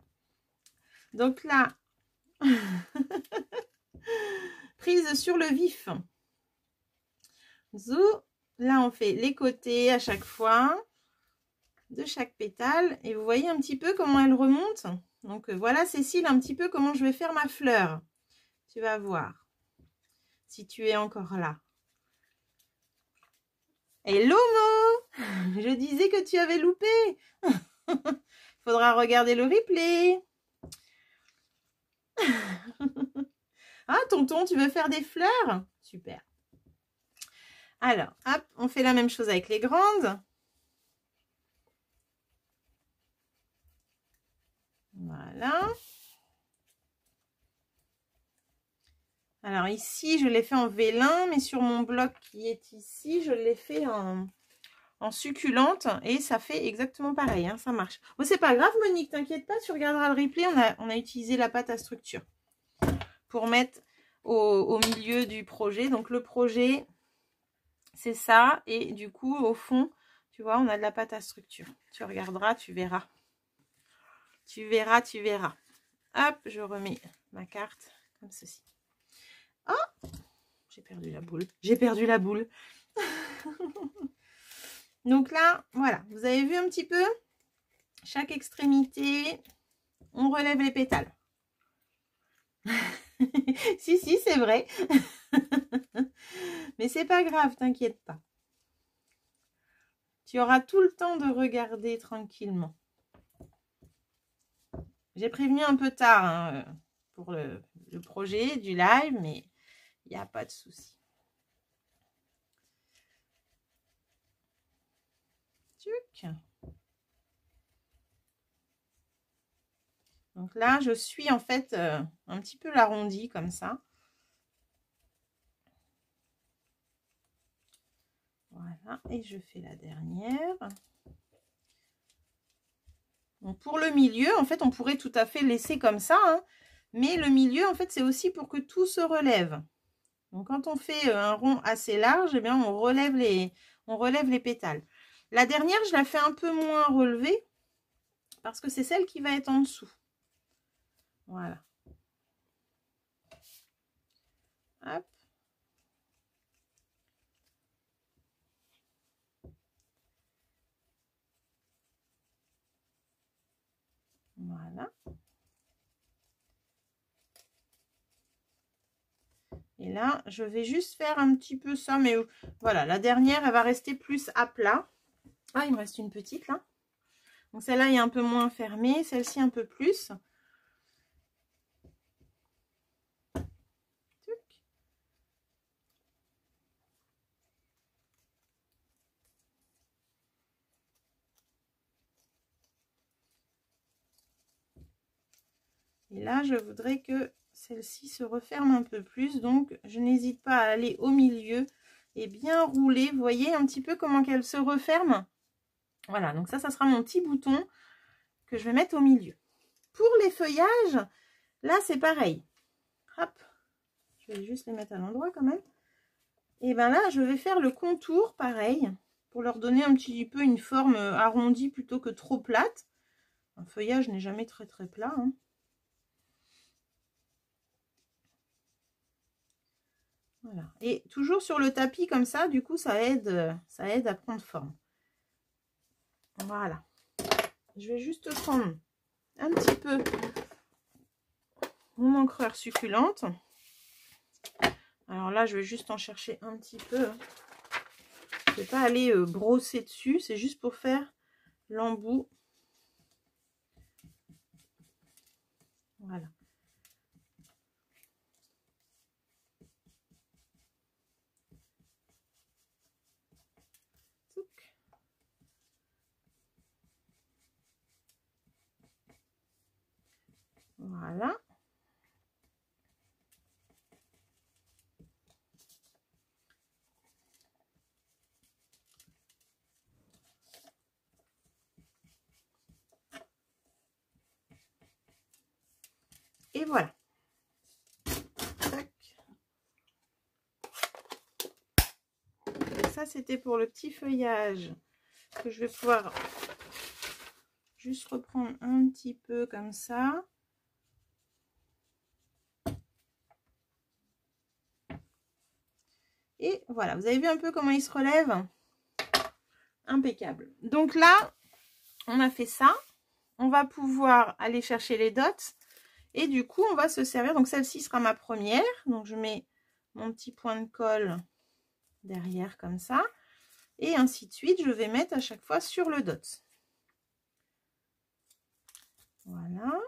Donc là, prise sur le vif. Zou. Là, on fait les côtés à chaque fois de chaque pétale. Et vous voyez un petit peu comment elle remonte. Donc voilà, Cécile, un petit peu comment je vais faire ma fleur. Tu vas voir si tu es encore là. Hello Mo, je disais que tu avais loupé. Faudra regarder le replay. Ah, tonton, tu veux faire des fleurs? Super. Alors, hop, on fait la même chose avec les grandes. Voilà. Alors ici, je l'ai fait en vélin, mais sur mon bloc qui est ici, je l'ai fait en succulente et ça fait exactement pareil, hein, ça marche. Bon, c'est pas grave, Monique, t'inquiète pas, tu regarderas le replay, on a utilisé la pâte à structure pour mettre au milieu du projet. Donc le projet, c'est ça, et du coup, au fond, tu vois, on a de la pâte à structure. Tu regarderas, tu verras. Tu verras, tu verras. Hop, je remets ma carte comme ceci. Oh, j'ai perdu la boule. J'ai perdu la boule. Donc là, voilà, vous avez vu un petit peu chaque extrémité, on relève les pétales. Si, si, c'est vrai. Mais c'est pas grave, t'inquiète pas. Tu auras tout le temps de regarder tranquillement. J'ai prévenu un peu tard hein, pour le projet du live, mais il n'y a pas de souci. Tuc. Donc là, je suis en fait un petit peu l'arrondi comme ça. Voilà, et je fais la dernière. Donc pour le milieu, en fait, on pourrait tout à fait laisser comme ça. Hein, mais le milieu, en fait, c'est aussi pour que tout se relève. Donc quand on fait un rond assez large, eh bien, on relève les pétales. La dernière, je la fais un peu moins relevée parce que c'est celle qui va être en dessous. Voilà. Hop. Voilà. Et là, je vais juste faire un petit peu ça, mais voilà, la dernière, elle va rester plus à plat. Ah, il me reste une petite là. Donc celle-là est un peu moins fermée, celle-ci un peu plus. Et là, je voudrais que celle-ci se referme un peu plus. Donc, je n'hésite pas à aller au milieu et bien rouler. Vous voyez un petit peu comment qu'elle se referme? Voilà, donc ça sera mon petit bouton que je vais mettre au milieu. Pour les feuillages, là, c'est pareil. Hop, je vais juste les mettre à l'endroit quand même. Et bien là, je vais faire le contour, pareil, pour leur donner un petit peu une forme arrondie plutôt que trop plate. Un feuillage n'est jamais très très plat, hein. Voilà. Et toujours sur le tapis comme ça, du coup, ça aide à prendre forme. Voilà. Je vais juste prendre un petit peu mon encreur succulente. Alors là, je vais juste en chercher un petit peu. Je ne vais pas aller brosser dessus, c'est juste pour faire l'embout. Voilà. Voilà. Et voilà. Tac. Et ça, c'était pour le petit feuillage que je vais pouvoir juste reprendre un petit peu comme ça. Et voilà, vous avez vu un peu comment il se relève? Impeccable. Donc là, on a fait ça. On va pouvoir aller chercher les dots. Et du coup, on va se servir. Donc celle-ci sera ma première. Donc je mets mon petit point de colle derrière comme ça. Et ainsi de suite, je vais mettre à chaque fois sur le dot. Voilà.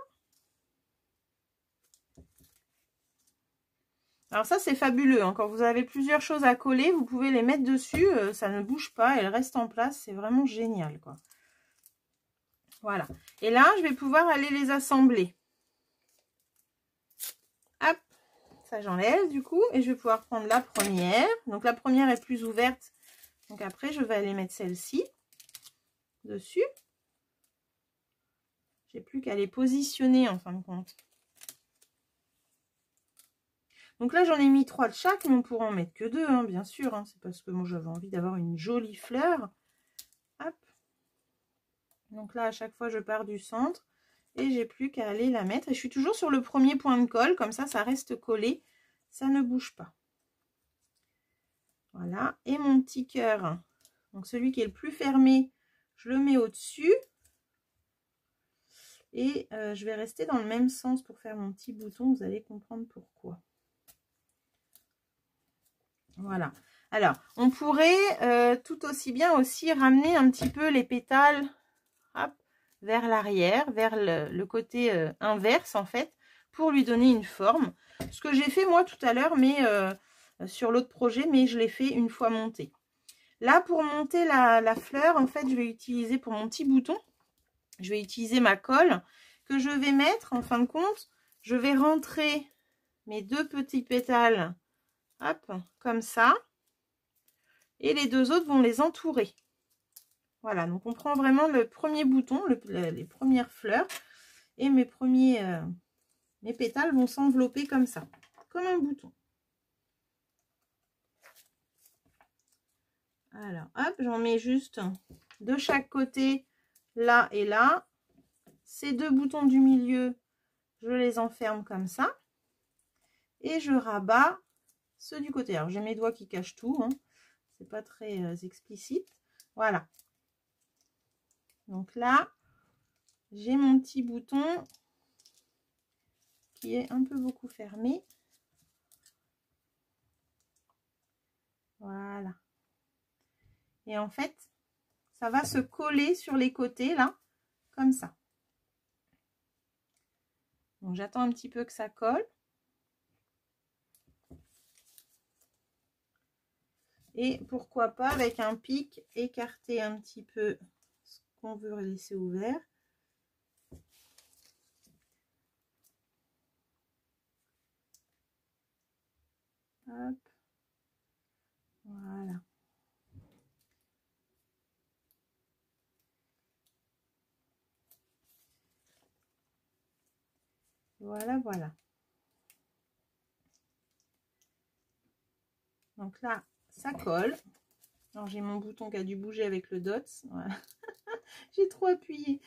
Alors ça, c'est fabuleux, hein. Quand vous avez plusieurs choses à coller, vous pouvez les mettre dessus. Ça ne bouge pas, elles restent en place. C'est vraiment génial, quoi. Voilà. Et là, je vais pouvoir aller les assembler. Hop. Ça, j'enlève du coup. Et je vais pouvoir prendre la première. Donc, la première est plus ouverte. Donc, après, je vais aller mettre celle-ci dessus. J'ai plus qu'à les positionner en fin de compte. Donc là, j'en ai mis 3 de chaque, mais on pourra en mettre que 2, hein, bien sûr. Hein. C'est parce que moi, j'avais envie d'avoir une jolie fleur. Hop. Donc là, à chaque fois, je pars du centre. Et j'ai plus qu'à aller la mettre. Et je suis toujours sur le premier point de colle. Comme ça reste collé. Ça ne bouge pas. Voilà. Et mon petit cœur. Donc celui qui est le plus fermé, je le mets au-dessus. Et je vais rester dans le même sens pour faire mon petit bouton. Vous allez comprendre pourquoi. Voilà. Alors, on pourrait tout aussi bien aussi ramener un petit peu les pétales, hop, vers l'arrière, vers le côté inverse en fait, pour lui donner une forme. Ce que j'ai fait moi tout à l'heure, mais sur l'autre projet, mais je l'ai fait une fois monté. Là, pour monter la fleur, en fait, je vais utiliser pour mon petit bouton, je vais utiliser ma colle que je vais mettre, en fin de compte, je vais rentrer mes 2 petits pétales, hop, comme ça. Et les 2 autres vont les entourer. Voilà, donc on prend vraiment le premier bouton, les premières fleurs. Et mes pétales vont s'envelopper comme ça, comme un bouton. Alors, hop, j'en mets juste de chaque côté, là et là. Ces 2 boutons du milieu, je les enferme comme ça. Et je rabats ceux du côté. Alors, j'ai mes doigts qui cachent tout, hein. C'est pas très explicite. Voilà. Donc là, j'ai mon petit bouton qui est un peu beaucoup fermé. Voilà. Et en fait, ça va se coller sur les côtés, là, comme ça. Donc, j'attends un petit peu que ça colle. Et pourquoi pas, avec un pic, écarter un petit peu ce qu'on veut laisser ouvert. Hop. Voilà. Voilà, voilà. Donc là, ça colle. Alors, j'ai mon bouton qui a dû bouger avec le dots. Voilà. J'ai trop appuyé.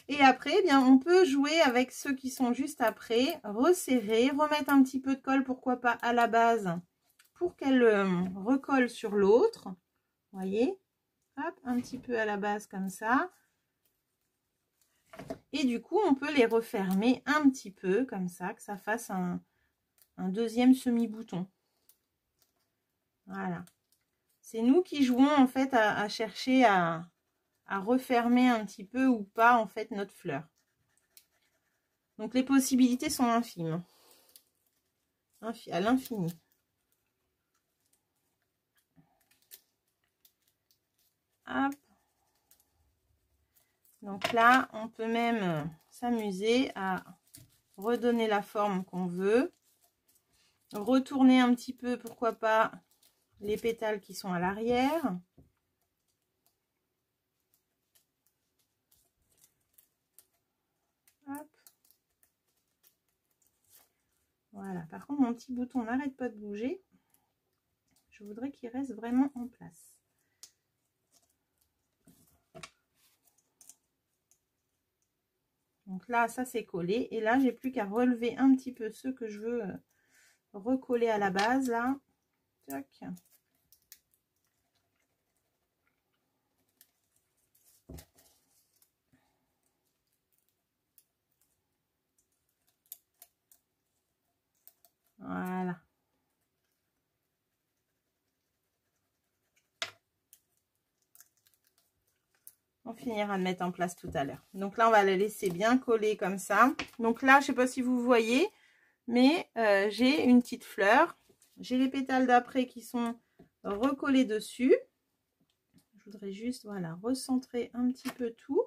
Et après, eh bien, on peut jouer avec ceux qui sont juste après. Resserrer, remettre un petit peu de colle, pourquoi pas à la base, pour qu'elle recolle sur l'autre. Vous voyez? Hop, un petit peu à la base comme ça. Et du coup, on peut les refermer un petit peu comme ça, que ça fasse un deuxième semi-bouton. Voilà. C'est nous qui jouons en fait à chercher à refermer un petit peu ou pas en fait notre fleur. Donc les possibilités sont infimes. À l'infini. Hop. Donc là, on peut même s'amuser à redonner la forme qu'on veut. Retourner un petit peu, pourquoi pas, les pétales qui sont à l'arrière. Voilà, par contre, mon petit bouton n'arrête pas de bouger. Je voudrais qu'il reste vraiment en place. Donc là, ça c'est collé. Et là, j'ai plus qu'à relever un petit peu ceux que je veux recoller à la base, là. Tac. Voilà. On finira de mettre en place tout à l'heure. Donc là, on va la laisser bien coller comme ça. Donc là, je ne sais pas si vous voyez, mais j'ai une petite fleur. J'ai les pétales d'après qui sont recollés dessus. Je voudrais juste, voilà, recentrer un petit peu tout.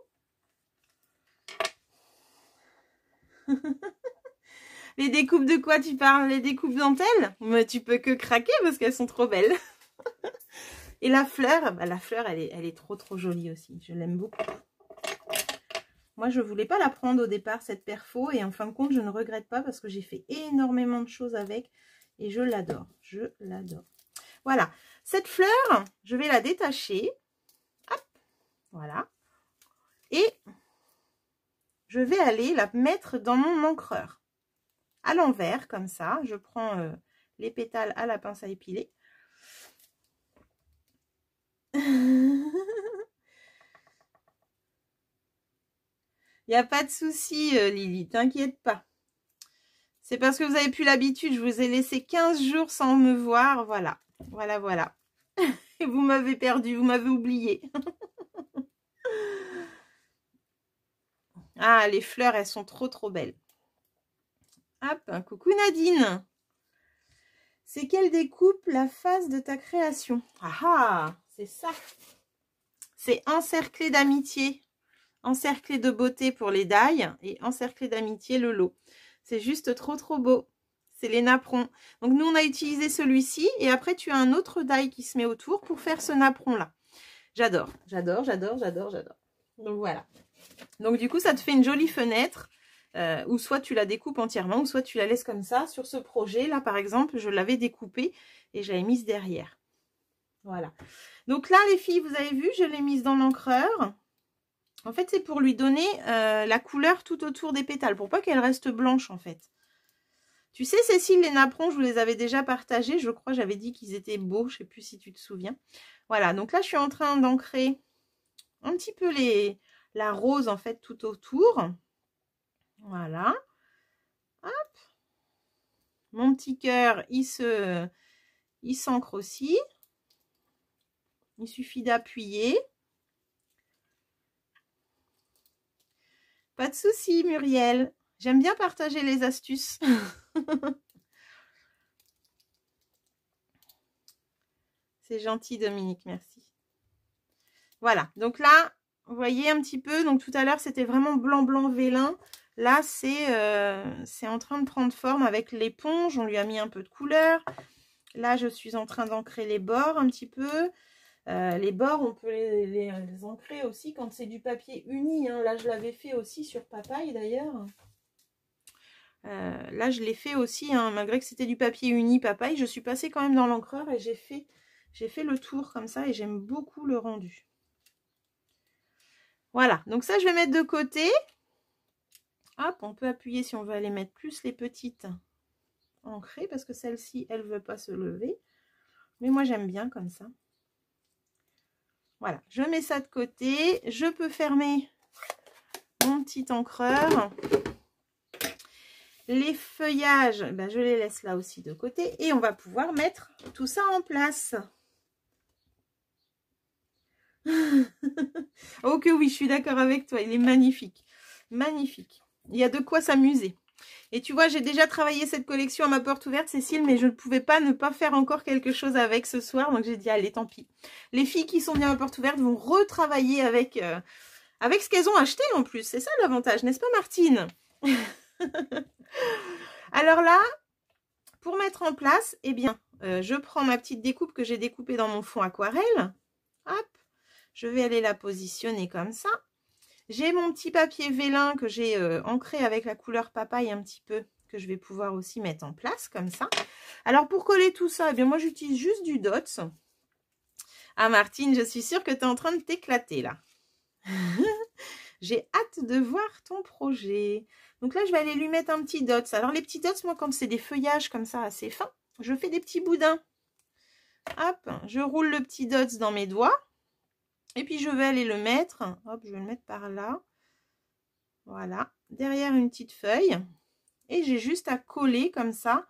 Les découpes de quoi tu parles? Les découpes dentelles? Mais tu peux que craquer parce qu'elles sont trop belles. Et la fleur, bah, la fleur, elle est trop jolie aussi. Je l'aime beaucoup. Moi, je voulais pas la prendre au départ, cette perfo. Et en fin de compte, je ne regrette pas parce que j'ai fait énormément de choses avec. Et je l'adore. Je l'adore. Voilà. Cette fleur, je vais la détacher. Hop. Voilà. Et je vais aller la mettre dans mon encreur. À l'envers, comme ça. Je prends les pétales à la pince à épiler. Il n'y a pas de souci, Lily, t'inquiète pas. C'est parce que vous n'avez plus l'habitude, je vous ai laissé 15 jours sans me voir, voilà. Voilà. Et vous m'avez perdu, vous m'avez oublié. Ah, les fleurs, elles sont trop belles. Hop, coucou Nadine. C'est quelle découpe la phase de ta création? Ah, c'est ça. C'est encerclé d'amitié. Encerclé de beauté pour les dailles et encerclé d'amitié le lot. C'est juste trop beau. C'est les napperons. Donc nous on a utilisé celui-ci et après tu as un autre die qui se met autour pour faire ce napperon là. J'adore. Donc voilà. Donc du coup ça te fait une jolie fenêtre où soit tu la découpes entièrement ou soit tu la laisses comme ça. Sur ce projet là par exemple je l'avais découpée et j'avais mise derrière. Voilà. Donc là les filles vous avez vu je l'ai mise dans l'encreur. En fait, c'est pour lui donner la couleur tout autour des pétales, pour pas qu'elle reste blanche en fait. Tu sais, Cécile, les napperons, je vous les avais déjà partagés. Je crois, j'avais dit qu'ils étaient beaux. Je sais plus si tu te souviens. Voilà, donc là, je suis en train d'ancrer un petit peu la rose en fait tout autour. Voilà. Hop. Mon petit cœur, il s'ancre aussi. Il suffit d'appuyer. Pas de souci, Muriel. J'aime bien partager les astuces. C'est gentil, Dominique, merci. Voilà, donc là, vous voyez un petit peu. Donc tout à l'heure, c'était vraiment blanc vélin. Là, c'est en train de prendre forme avec l'éponge. On lui a mis un peu de couleur. Là, je suis en train d'ancrer les bords un petit peu. Les bords, on peut les ancrer aussi quand c'est du papier uni. Hein. Là, je l'avais fait aussi sur Papaye d'ailleurs. Là, je l'ai fait aussi, hein, malgré que c'était du papier uni Papaye. Je suis passée quand même dans l'encreur et j'ai fait le tour comme ça et j'aime beaucoup le rendu. Voilà, donc ça, je vais mettre de côté. Hop, on peut appuyer si on veut aller mettre plus les petites ancrées parce que celle-ci, elle ne veut pas se lever. Mais moi, j'aime bien comme ça. Voilà, je mets ça de côté. Je peux fermer mon petit encreur. Les feuillages, ben je les laisse là aussi de côté. Et on va pouvoir mettre tout ça en place. Oh que oui, je suis d'accord avec toi. Il est magnifique. Magnifique. Il y a de quoi s'amuser. Et tu vois, j'ai déjà travaillé cette collection à ma porte ouverte, Cécile, mais je ne pouvais pas ne pas faire encore quelque chose avec ce soir. Donc j'ai dit, allez, tant pis. Les filles qui sont venues à ma porte ouverte vont retravailler avec ce qu'elles ont acheté en plus. C'est ça l'avantage, n'est-ce pas Martine? Alors là, pour mettre en place, eh bien, je prends ma petite découpe que j'ai découpée dans mon fond aquarelle. Hop, je vais aller la positionner comme ça. J'ai mon petit papier vélin que j'ai ancré avec la couleur papaye un petit peu, que je vais pouvoir aussi mettre en place comme ça. Alors pour coller tout ça, eh bien moi j'utilise juste du Dots. Ah Martine, je suis sûre que tu es en train de t'éclater là. J'ai hâte de voir ton projet. Donc là, je vais aller lui mettre un petit Dots. Alors les petits Dots, moi quand c'est des feuillages comme ça assez fins, je fais des petits boudins. Hop, je roule le petit Dots dans mes doigts. Et puis, je vais aller le mettre. Hop, je vais le mettre par là. Voilà. Derrière une petite feuille. Et j'ai juste à coller comme ça.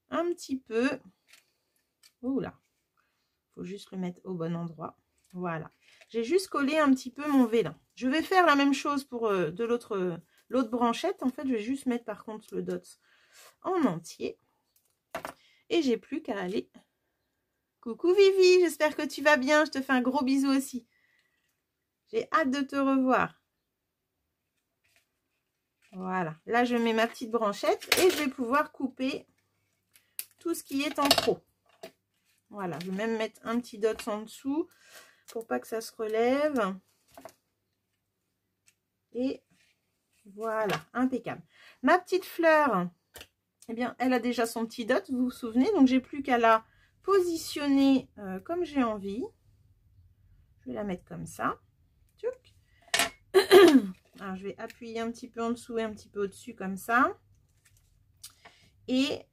Un petit peu. Oula. Il faut juste le mettre au bon endroit. Voilà. J'ai juste collé un petit peu mon vélin. Je vais faire la même chose pour de l'autre branchette. En fait, je vais juste mettre par contre le dots en entier. Et j'ai plus qu'à aller. Coucou Vivi, j'espère que tu vas bien. Je te fais un gros bisou aussi. J'ai hâte de te revoir. Voilà. Là, je mets ma petite branchette et je vais pouvoir couper tout ce qui est en trop. Voilà. Je vais même mettre un petit dots en dessous pour pas que ça se relève. Et voilà, impeccable. Ma petite fleur, eh bien, elle a déjà son petit dot, vous vous souvenez. Donc, j'ai plus qu'à la positionner comme j'ai envie. Je vais la mettre comme ça. Alors, je vais appuyer un petit peu en dessous et un petit peu au-dessus comme ça. Et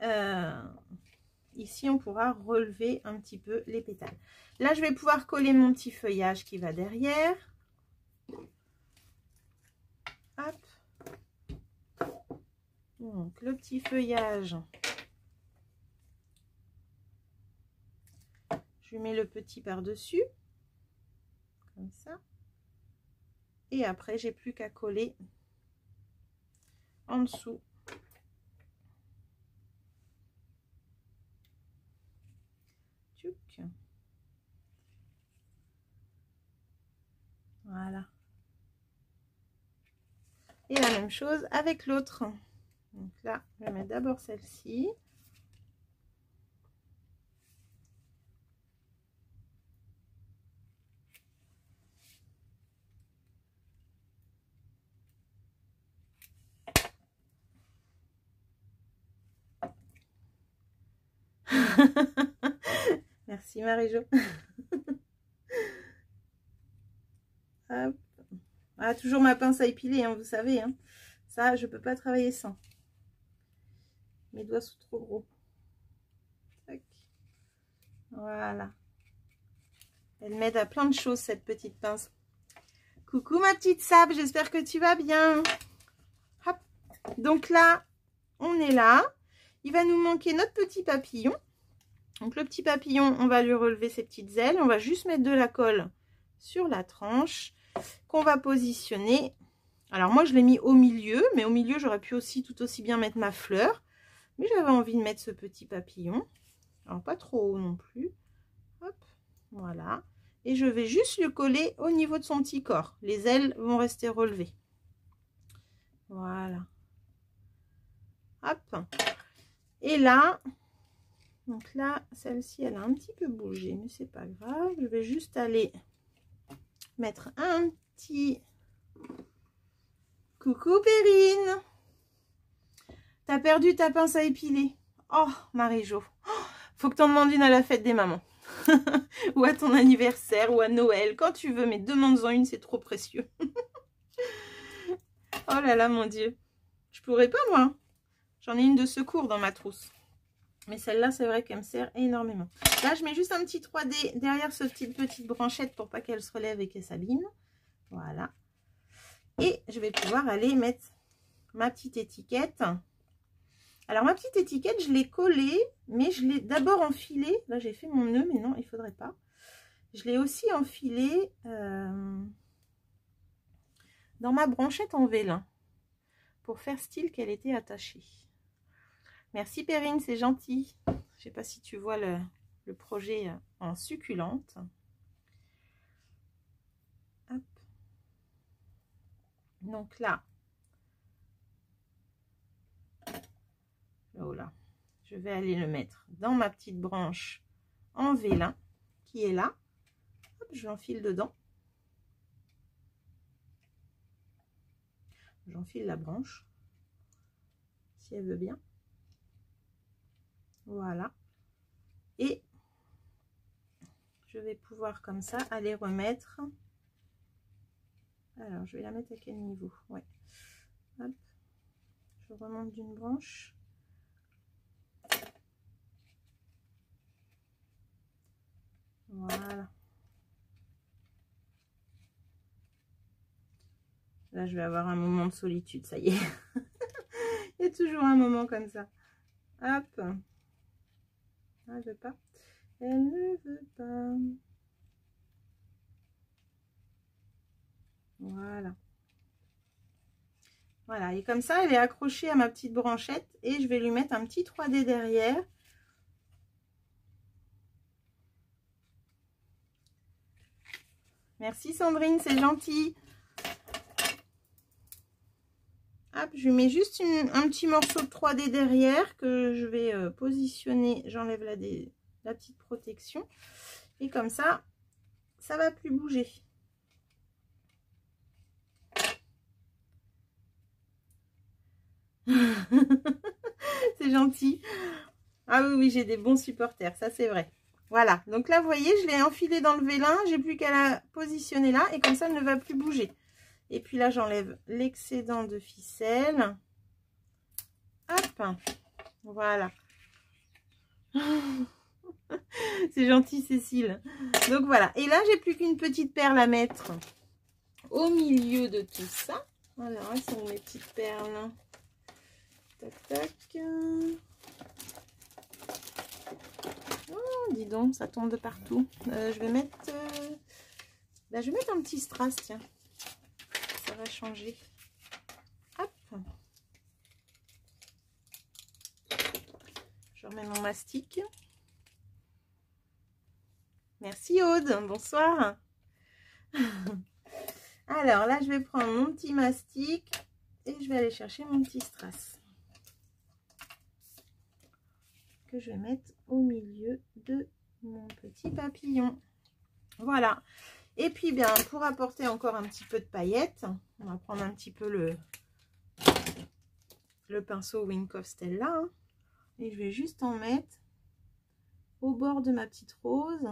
ici, on pourra relever un petit peu les pétales. Là, je vais pouvoir coller mon petit feuillage qui va derrière. Hop. Donc, le petit feuillage. Je mets le petit par-dessus. Comme ça. Et après, j'ai plus qu'à coller en dessous. Tchouc. Voilà. Et la même chose avec l'autre. Donc là, je vais mettre d'abord celle-ci. Merci Marie-Jo. Hop. Ah, toujours ma pince à épiler, hein, vous savez. Hein. Ça, je peux pas travailler sans. Mes doigts sont trop gros. Tac. Voilà. Elle m'aide à plein de choses, cette petite pince. Coucou ma petite Sab, j'espère que tu vas bien. Hop. Donc là, on est là. Il va nous manquer notre petit papillon. Donc le petit papillon, on va lui relever ses petites ailes. On va juste mettre de la colle sur la tranche qu'on va positionner. Alors moi, je l'ai mis au milieu, mais au milieu, j'aurais pu aussi tout aussi bien mettre ma fleur. Mais j'avais envie de mettre ce petit papillon. Alors pas trop haut non plus. Hop, voilà. Et je vais juste le coller au niveau de son petit corps. Les ailes vont rester relevées. Voilà. Hop. Et là, donc là, celle-ci, elle a un petit peu bougé, mais c'est pas grave. Je vais juste aller mettre un petit... Coucou Perrine. T'as perdu ta pince à épiler. Oh, Marie-Jo. Faut que t'en demandes une à la fête des mamans. Ou à ton anniversaire, ou à Noël. Quand tu veux, mais demande-en une, c'est trop précieux. Oh là là, mon Dieu. Je pourrais pas, moi. J'en ai une de secours dans ma trousse. Mais celle-là, c'est vrai qu'elle me sert énormément. Là, je mets juste un petit 3D derrière ce petite branchette pour pas qu'elle se relève et qu'elle s'abîme. Voilà. Et je vais pouvoir aller mettre ma petite étiquette. Alors, ma petite étiquette, je l'ai collée, mais je l'ai d'abord enfilée. Là, j'ai fait mon nœud, mais non, il ne faudrait pas. Je l'ai aussi enfilée dans ma branchette en vélin pour faire style qu'elle était attachée. Merci Perrine, c'est gentil. Je sais pas si tu vois le projet en succulente. Hop. Donc là, oh là, je vais aller le mettre dans ma petite branche en vélin qui est là. Hop, je l'enfile dedans. J'enfile la branche si elle veut bien. Voilà. Et je vais pouvoir comme ça aller remettre. Alors, je vais la mettre à quel niveau? Ouais. Hop. Je remonte d'une branche. Voilà. Là, je vais avoir un moment de solitude, ça y est. Il y a toujours un moment comme ça. Hop. Ah, elle veut pas. Elle ne veut pas. Voilà. Voilà, et comme ça, elle est accrochée à ma petite branchette et je vais lui mettre un petit 3D derrière. Merci Sandrine, c'est gentil. Hop, je lui mets juste un petit morceau de 3D derrière que je vais positionner. J'enlève la petite protection. Et comme ça, ça va plus bouger. C'est gentil. Ah oui, oui, j'ai des bons supporters, ça c'est vrai. Voilà, donc là, vous voyez, je l'ai enfilé dans le vélin. J'ai plus qu'à la positionner là et comme ça, elle ne va plus bouger. Et puis là, j'enlève l'excédent de ficelle. Hop, voilà. C'est gentil, Cécile. Donc voilà. Et là, j'ai plus qu'une petite perle à mettre au milieu de tout ça. Alors, elles sont mes petites perles. Tac, tac. Oh, dis donc, ça tombe de partout. Je vais mettre... je vais mettre un petit strass, tiens. Ça va changer. Hop. Je remets mon mastic. Merci Aude, bonsoir. Alors là, je vais prendre mon petit mastic et je vais aller chercher mon petit strass que je vais mettre au milieu de mon petit papillon. Voilà. Et puis bien, pour apporter encore un petit peu de paillettes, on va prendre un petit peu le pinceau Wink of Stella, hein, et je vais juste en mettre au bord de ma petite rose.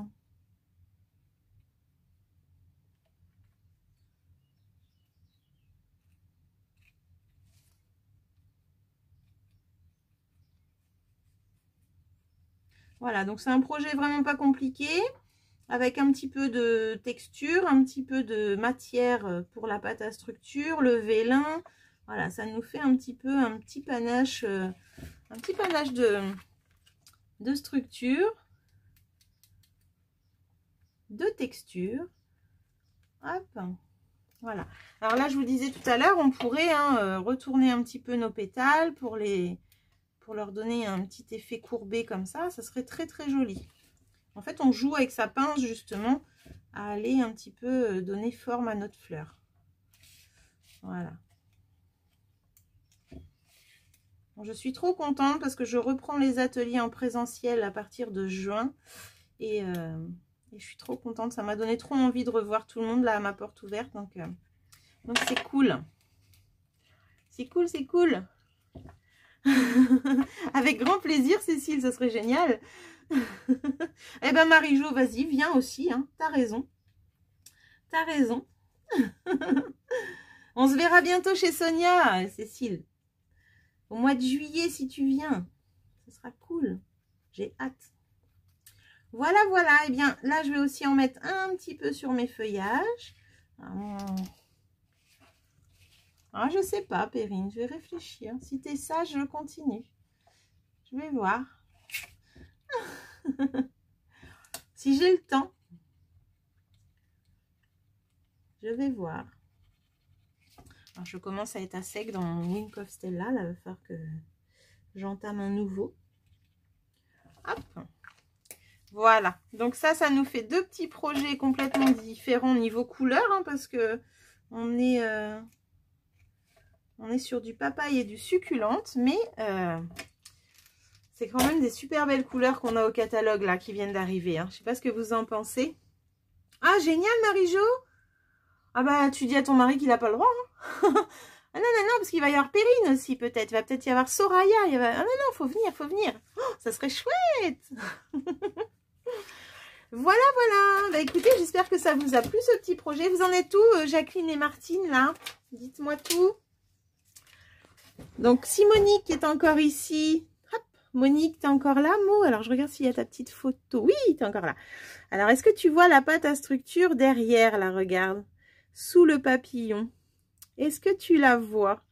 Voilà, donc c'est un projet vraiment pas compliqué, avec un petit peu de texture, un petit peu de matière pour la pâte à structure, le vélin. Voilà, ça nous fait un petit peu un petit panache de structure, de texture. Hop, voilà. Alors là, je vous disais tout à l'heure, on pourrait retourner un petit peu nos pétales pour leur donner un petit effet courbé comme ça serait très très joli. En fait, on joue avec sa pince justement à aller un petit peu donner forme à notre fleur. Voilà. Bon, je suis trop contente parce que je reprends les ateliers en présentiel à partir de juin et je suis trop contente. Ça m'a donné trop envie de revoir tout le monde là à ma porte ouverte, donc c'est cool. C'est cool, c'est cool. Avec grand plaisir, Cécile, ça serait génial. Eh ben Marie-Jo, vas-y, viens aussi, hein. T'as raison. T'as raison. On se verra bientôt chez Sonia, Cécile. Au mois de juillet, si tu viens. Ce sera cool. J'ai hâte. Voilà, voilà. Eh bien, là, je vais aussi en mettre un petit peu sur mes feuillages. Ah, je sais pas, Perrine, je vais réfléchir. Si t'es sage, je continue. Je vais voir. Si j'ai le temps, je vais voir. Alors, je commence à être à sec dans mon Wink of Stella. Là, il va falloir que j'entame un nouveau. Hop. Voilà. Donc ça nous fait deux petits projets complètement différents niveau couleur, hein, parce que on est sur du papaye et du succulente, mais c'est quand même des super belles couleurs qu'on a au catalogue là qui viennent d'arriver. Hein. Je sais pas ce que vous en pensez. Ah, génial, Marie-Jo. Ah bah, tu dis à ton mari qu'il n'a pas le droit. Hein. Ah non, non, non, parce qu'il va y avoir Perrine aussi peut-être. Il va peut-être y avoir Soraya. Ah non, non, faut venir, faut venir. Oh, ça serait chouette. Voilà, voilà. Bah écoutez, j'espère que ça vous a plu ce petit projet. Vous en êtes où, Jacqueline et Martine, là? Dites-moi tout. Donc, si Monique est encore ici... Hop, Monique, t'es encore là, Mo? Alors, je regarde s'il y a ta petite photo. Oui, t'es encore là. Alors, est-ce que tu vois la pâte à structure derrière, là, regarde, sous le papillon? Est-ce que tu la vois?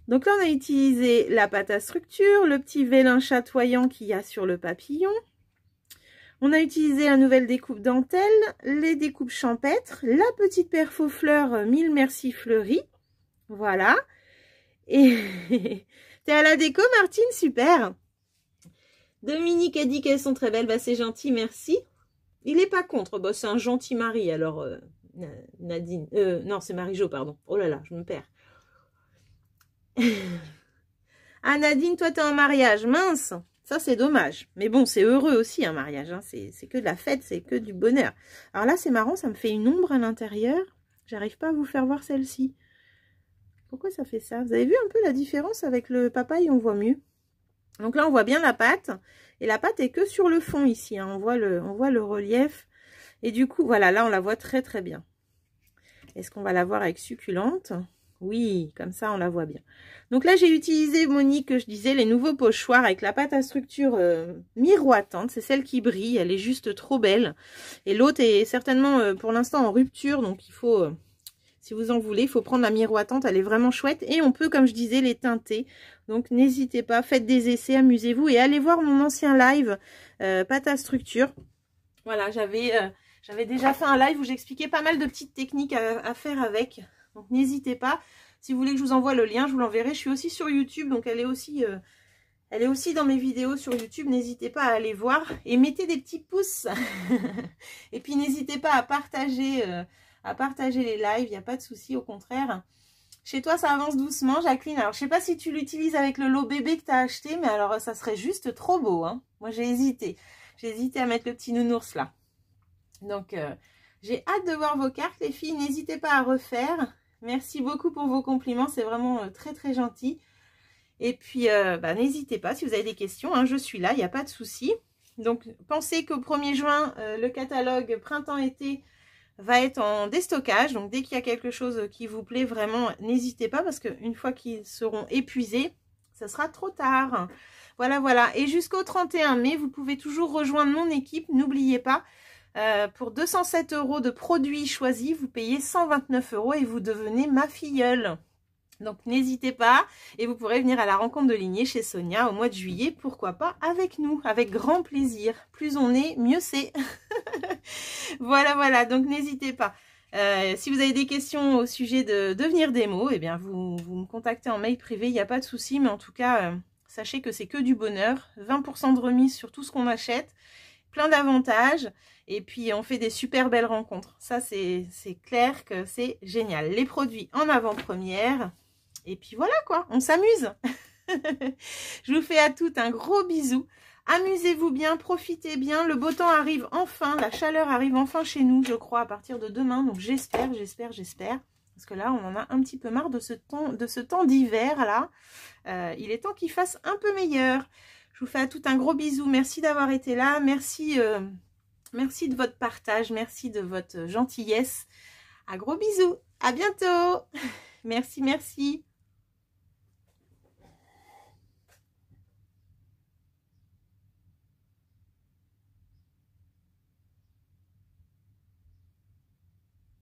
Donc là, on a utilisé la pâte à structure, le petit vélin chatoyant qu'il y a sur le papillon. On a utilisé la nouvelle découpe dentelle, les découpes champêtres, la petite perfo fleur Mille Merci Fleurie. Voilà. Et t'es à la déco, Martine? Super. Dominique a dit qu'elles sont très belles. Bah, c'est gentil, merci. Il est pas contre. Bah, c'est un gentil mari. Alors, Nadine... non, c'est Marie-Jo, pardon. Oh là là, je me perds. Ah, Nadine, toi, t'es en mariage. Mince. Ça, c'est dommage. Mais bon, c'est heureux aussi, un mariage. Hein. C'est que de la fête, c'est que du bonheur. Alors là, c'est marrant, ça me fait une ombre à l'intérieur. J'arrive pas à vous faire voir celle-ci. Pourquoi ça fait ça? Vous avez vu un peu la différence avec le papaye? On voit mieux. Donc là, on voit bien la pâte. Et la pâte est que sur le fond ici. Hein. On voit le relief. Et du coup, voilà, là, on la voit très, très bien. Est-ce qu'on va la voir avec succulente? Oui, comme ça, on la voit bien. Donc là, j'ai utilisé, Monique, que je disais, les nouveaux pochoirs avec la pâte à structure miroitante. C'est celle qui brille. Elle est juste trop belle. Et l'autre est certainement, pour l'instant, en rupture. Donc, il faut... si vous en voulez, il faut prendre la miroitante, elle est vraiment chouette. Et on peut, comme je disais, les teinter. Donc n'hésitez pas, faites des essais, amusez-vous. Et allez voir mon ancien live, pâte à structure. Voilà, j'avais déjà fait un live où j'expliquais pas mal de petites techniques à faire avec. Donc n'hésitez pas. Si vous voulez que je vous envoie le lien, je vous l'enverrai. Je suis aussi sur YouTube, donc elle est aussi dans mes vidéos sur YouTube. N'hésitez pas à aller voir. Et mettez des petits pouces. Et puis n'hésitez pas à partager les lives, il n'y a pas de souci, au contraire. Chez toi, ça avance doucement, Jacqueline. Alors, je sais pas si tu l'utilises avec le lot bébé que tu as acheté, mais alors, ça serait juste trop beau. Hein. Moi, j'ai hésité. J'ai hésité à mettre le petit nounours là. Donc, j'ai hâte de voir vos cartes, les filles. N'hésitez pas à refaire. Merci beaucoup pour vos compliments. C'est vraiment très, très gentil. Et puis, n'hésitez pas. Si vous avez des questions, hein, je suis là, il n'y a pas de souci. Donc, pensez qu'au 1er juin, le catalogue printemps-été va être en déstockage. Donc, dès qu'il y a quelque chose qui vous plaît, vraiment, n'hésitez pas. Parce qu'une fois qu'ils seront épuisés, ça sera trop tard. Voilà, voilà. Et jusqu'au 31 mai, vous pouvez toujours rejoindre mon équipe. N'oubliez pas, pour 207 € de produits choisis, vous payez 129 € et vous devenez ma filleule. Donc n'hésitez pas, et vous pourrez venir à la rencontre de lignée chez Sonia au mois de juillet, pourquoi pas avec nous, avec grand plaisir. Plus on est, mieux c'est. Voilà, voilà, donc n'hésitez pas. Si vous avez des questions au sujet de devenir démo, eh bien vous me contactez en mail privé, il n'y a pas de souci, mais en tout cas, sachez que c'est que du bonheur. 20% de remise sur tout ce qu'on achète, plein d'avantages, et puis on fait des super belles rencontres. Ça, c'est clair que c'est génial. Les produits en avant-première. Et puis voilà quoi, on s'amuse. Je vous fais à toutes un gros bisou. Amusez-vous bien, profitez bien. Le beau temps arrive enfin, la chaleur arrive enfin chez nous, je crois, à partir de demain. Donc j'espère. Parce que là, on en a un petit peu marre de ce temps d'hiver là. Il est temps qu'il fasse un peu meilleur. Je vous fais à toutes un gros bisou. Merci d'avoir été là. Merci de votre partage. Merci de votre gentillesse. Un gros bisou. À bientôt. Merci, merci.